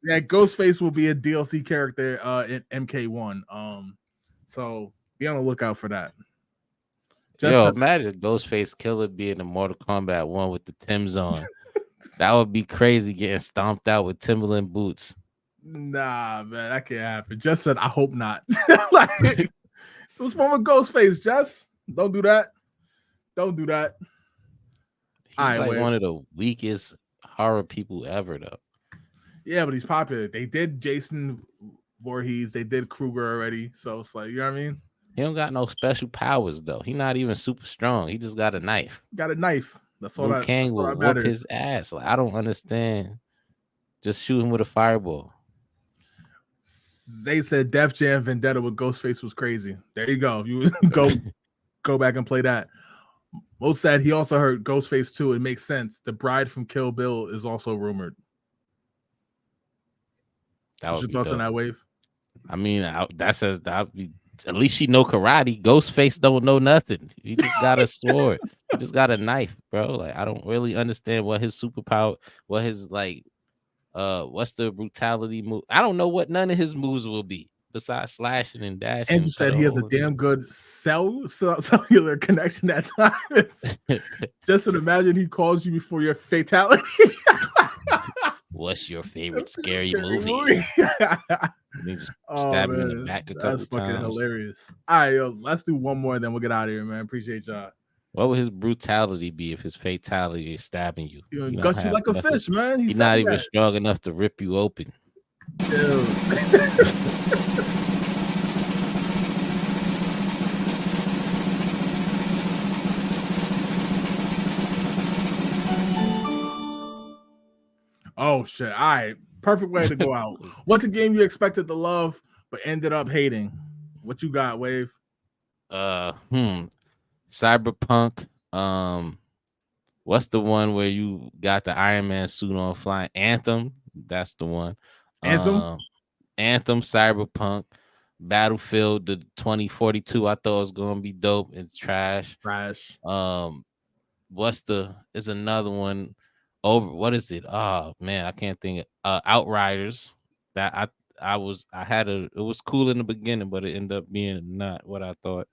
Yeah, Ghostface will be a DLC character in MK1. So be on the lookout for that. Imagine Ghostface Killer being in Mortal Kombat 1 with the Timbs on. That would be crazy, getting stomped out with Timberland boots. Nah, man, that can't happen. Just said, I hope not. What's wrong with Ghostface, Jess? Don't do that. He's one of the weakest horror people ever, though. Yeah, but he's popular. They did Jason Voorhees. They did Krueger already. So it's like, you know what I mean? He don't got no special powers, though. He's not even super strong. He just got a knife. Got a knife. That's all Liu that. Kang That's all will that whoop matters. his ass. Like I don't understand. Just shoot him with a fireball. Zay said Def Jam Vendetta with Ghostface was crazy. There you go. You go back and play that. Mo said he also heard Ghostface too. It makes sense. The Bride from Kill Bill is also rumored. That What's would your be thoughts on dope. that, Wave? I mean, that says that be at least she know karate. Ghostface don't know nothing. He just got a sword. He just got a knife, bro. Like I don't really understand what his superpower, what his like, what's the brutality move? I don't know what none of his moves will be besides slashing and dashing, Andrew cut said a he has a hole. damn good cellular connection at times. Just imagine he calls you before your fatality. What's your favorite scary Scary movie? movie. And he just Oh stab him in the man, back a that's couple fucking times. hilarious. All right, yo, let's do one more, then we'll get out of here, man. Appreciate y'all. What would his brutality be if his fatality is stabbing you? You know, You don't guts you have like a nothing. fish, man. He He's said not even that. strong enough to rip you open. Dude. Oh shit! All right, perfect way to go out. What's a game you expected to love but ended up hating? What you got, Wave? Cyberpunk. What's the one where you got the Iron Man suit on flying? Anthem. That's the one. Anthem. Anthem, Cyberpunk, Battlefield, the 2042. I thought it was gonna be dope. It's trash. Trash. Is another one over? What is it? Oh man, I can't think. Outriders. That I had it was cool in the beginning, but it ended up being not what I thought.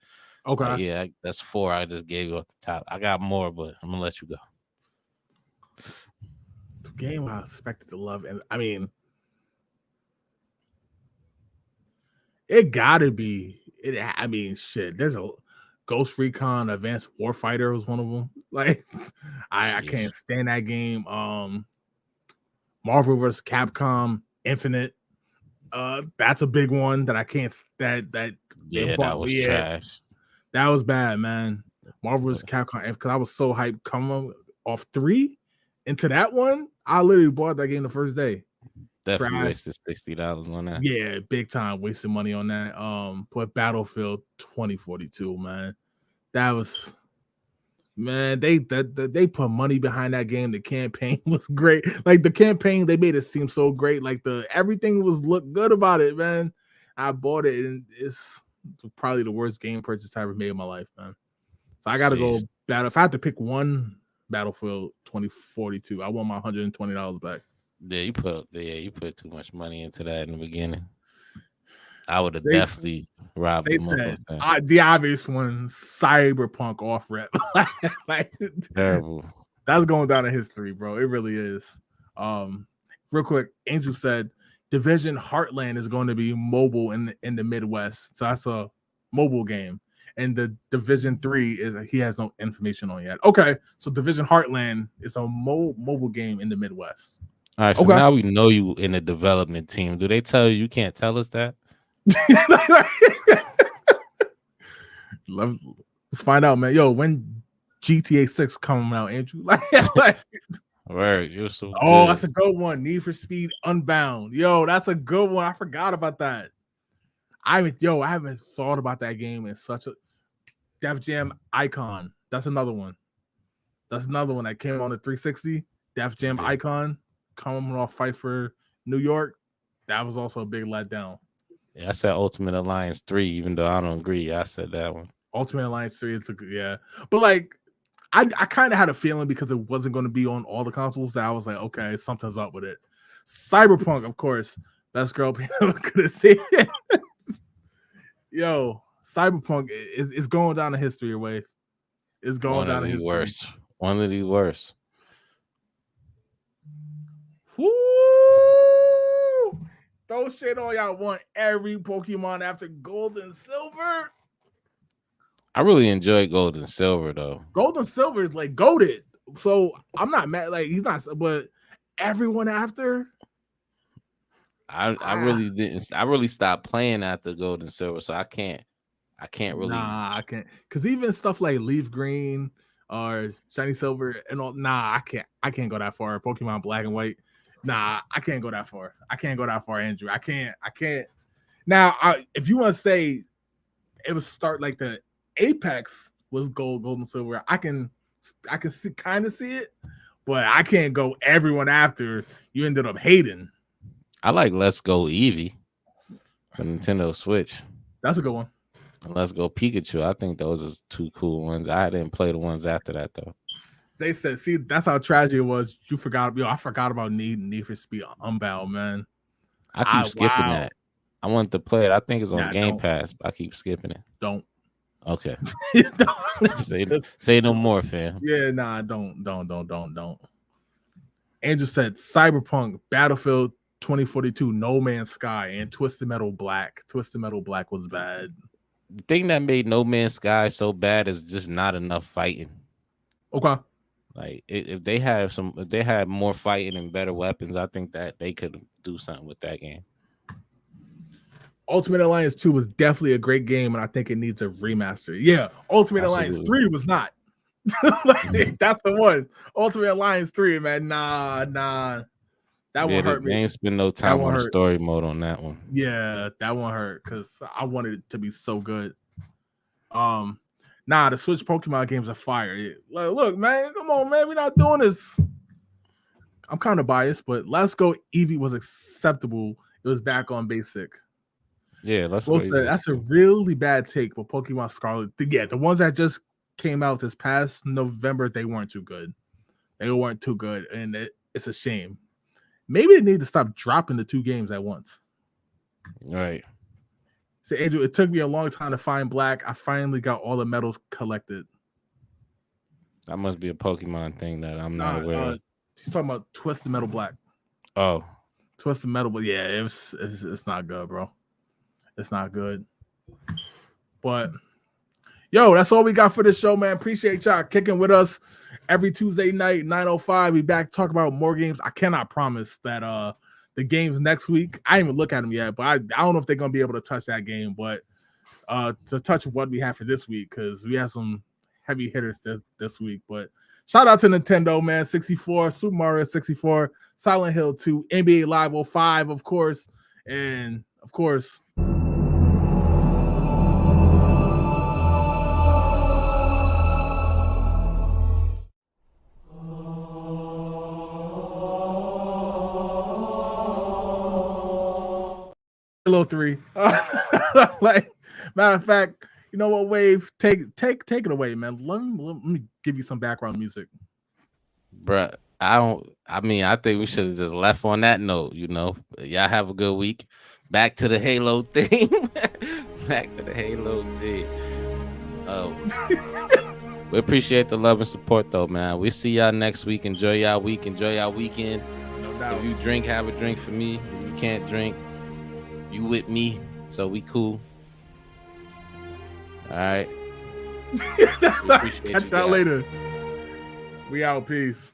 Okay. Yeah, that's 4 I just gave you off the top. I got more, but I'm gonna let you go. The game I expected to love, and I mean, it gotta be. It. I mean, shit. There's a Ghost Recon Advanced Warfighter was one of them. Like, I can't stand that game. Marvel vs. Capcom Infinite. That's a big one that I can't. That Yeah, that was trash. That was bad, man. Marvel vs. Capcom, because I was so hyped coming off 3 into that one. I literally bought that game the first day. Definitely wasted $60 on that. Yeah, big time wasting money on that. But Battlefield 2042, man, that was, man. They put money behind that game. The campaign was great. Like the campaign, they made it seem so great. Like everything was look good about it, man. I bought it, and it's probably the worst game purchase I ever made in my life, man. So I gotta go battle. If I had to pick one, Battlefield 2042, I want my $120 back. Yeah, you put too much money into that in the beginning. I would have definitely robbed them of the obvious one, Cyberpunk off rep. Like, terrible. That's going down in history, bro. It really is. Real quick, Angel said Division Heartland is going to be mobile in the Midwest. So that's a mobile game. And the Division 3 is he has no information on yet. Okay, so Division Heartland is a mobile game in the Midwest. All right, so now we know you in the development team. Do they tell you can't tell us that? Let's find out, man. Yo, when GTA 6 coming out, Andrew? Like Right, you're so good. That's a good one. Need for Speed Unbound. Yo, that's a good one. I forgot about that. I haven't thought about that game in such a Def Jam Icon. That's another one. That's another one that came on the 360. Def Jam Icon coming off Fight for New York. That was also a big letdown. Yeah, I said Ultimate Alliance 3, even though I don't agree. I said that one. Ultimate Alliance 3 is but like I kind of had a feeling because it wasn't going to be on all the consoles that I was like, okay, something's up with it. Cyberpunk, of course, best girl could have seen it. Yo, Cyberpunk is going down the history way. It's going down the history. Worst. One of the worst. Woo! Throw shit on y'all want every Pokemon after Gold and Silver. I really enjoyed Gold and Silver though. Gold and Silver is like goated. So I'm not mad. Like he's not, but everyone after. I really didn't. I really stopped playing after Gold and Silver, so I can't really. Nah, I can't. Because even stuff like Leaf Green, or shiny silver and all. Nah, I can't go that far. Pokemon Black and White. Nah, I can't go that far. I can't go that far, Andrew. I can't. Now, if you want to say it was start like the Apex was gold and silver, I can see, kind of see it, but I can't go everyone after you ended up hating. I like Let's Go Eevee for Nintendo Switch. That's a good one. And Let's Go Pikachu. I think those are two cool ones. I didn't play the ones after that though. They said, see, that's how tragic it was. You forgot, I forgot about Need for Speed Unbound, man. I keep skipping that. I wanted to play it. I think it's on Game Pass, but I keep skipping it. Don't. Okay. Say no more, fam. Yeah, nah, don't. Andrew said Cyberpunk, Battlefield 2042, No Man's Sky, and Twisted Metal Black. Twisted Metal Black was bad. The thing that made No Man's Sky so bad is just not enough fighting. Okay. Like if they had more fighting and better weapons, I think that they could do something with that game. Ultimate Alliance 2 was definitely a great game, and I think it needs a remaster. Yeah, Ultimate Alliance 3 was not. Like, that's the one. Ultimate Alliance 3, man. Nah. That one hurt me. They ain't spend no time on story mode on that one. Yeah, that one hurt because I wanted it to be so good. The Switch Pokemon games are fire. Look, man, come on, man. We're not doing this. I'm kind of biased, but Let's Go Eevee was acceptable. It was back on basic. Yeah, that's a really bad take. But Pokemon Scarlet, the ones that just came out this past November, they weren't too good. And it's a shame. Maybe they need to stop dropping the two games at once. All right. So, Andrew, it took me a long time to find Black. I finally got all the medals collected. That must be a Pokemon thing that I'm not aware of. He's talking about Twisted Metal Black. Oh. Twisted Metal, but yeah, it's not good, bro. It's not good. But, yo, that's all we got for this show, man. Appreciate y'all kicking with us every Tuesday night, 9:05. We back to talk about more games. I cannot promise that the games next week, I didn't even look at them yet, but I don't know if they're going to be able to touch that game. But to touch what we have for this week, because we have some heavy hitters this week. But shout out to Nintendo, man. 64, Super Mario 64, Silent Hill 2, NBA Live 05, of course. And, of course, Halo 3. Like, matter of fact, you know what, Wave? Take it away, man. Let me give you some background music. Bruh, I think we should have just left on that note, you know. Y'all have a good week. Back to the Halo thing. Back to the Halo thing. We appreciate the love and support, though, man. We see y'all next week. Enjoy y'all week. Enjoy y'all weekend. No doubt. If you drink, have a drink for me. If you can't drink, you with me, so we cool. All right. Catch y'all later. We out. Peace.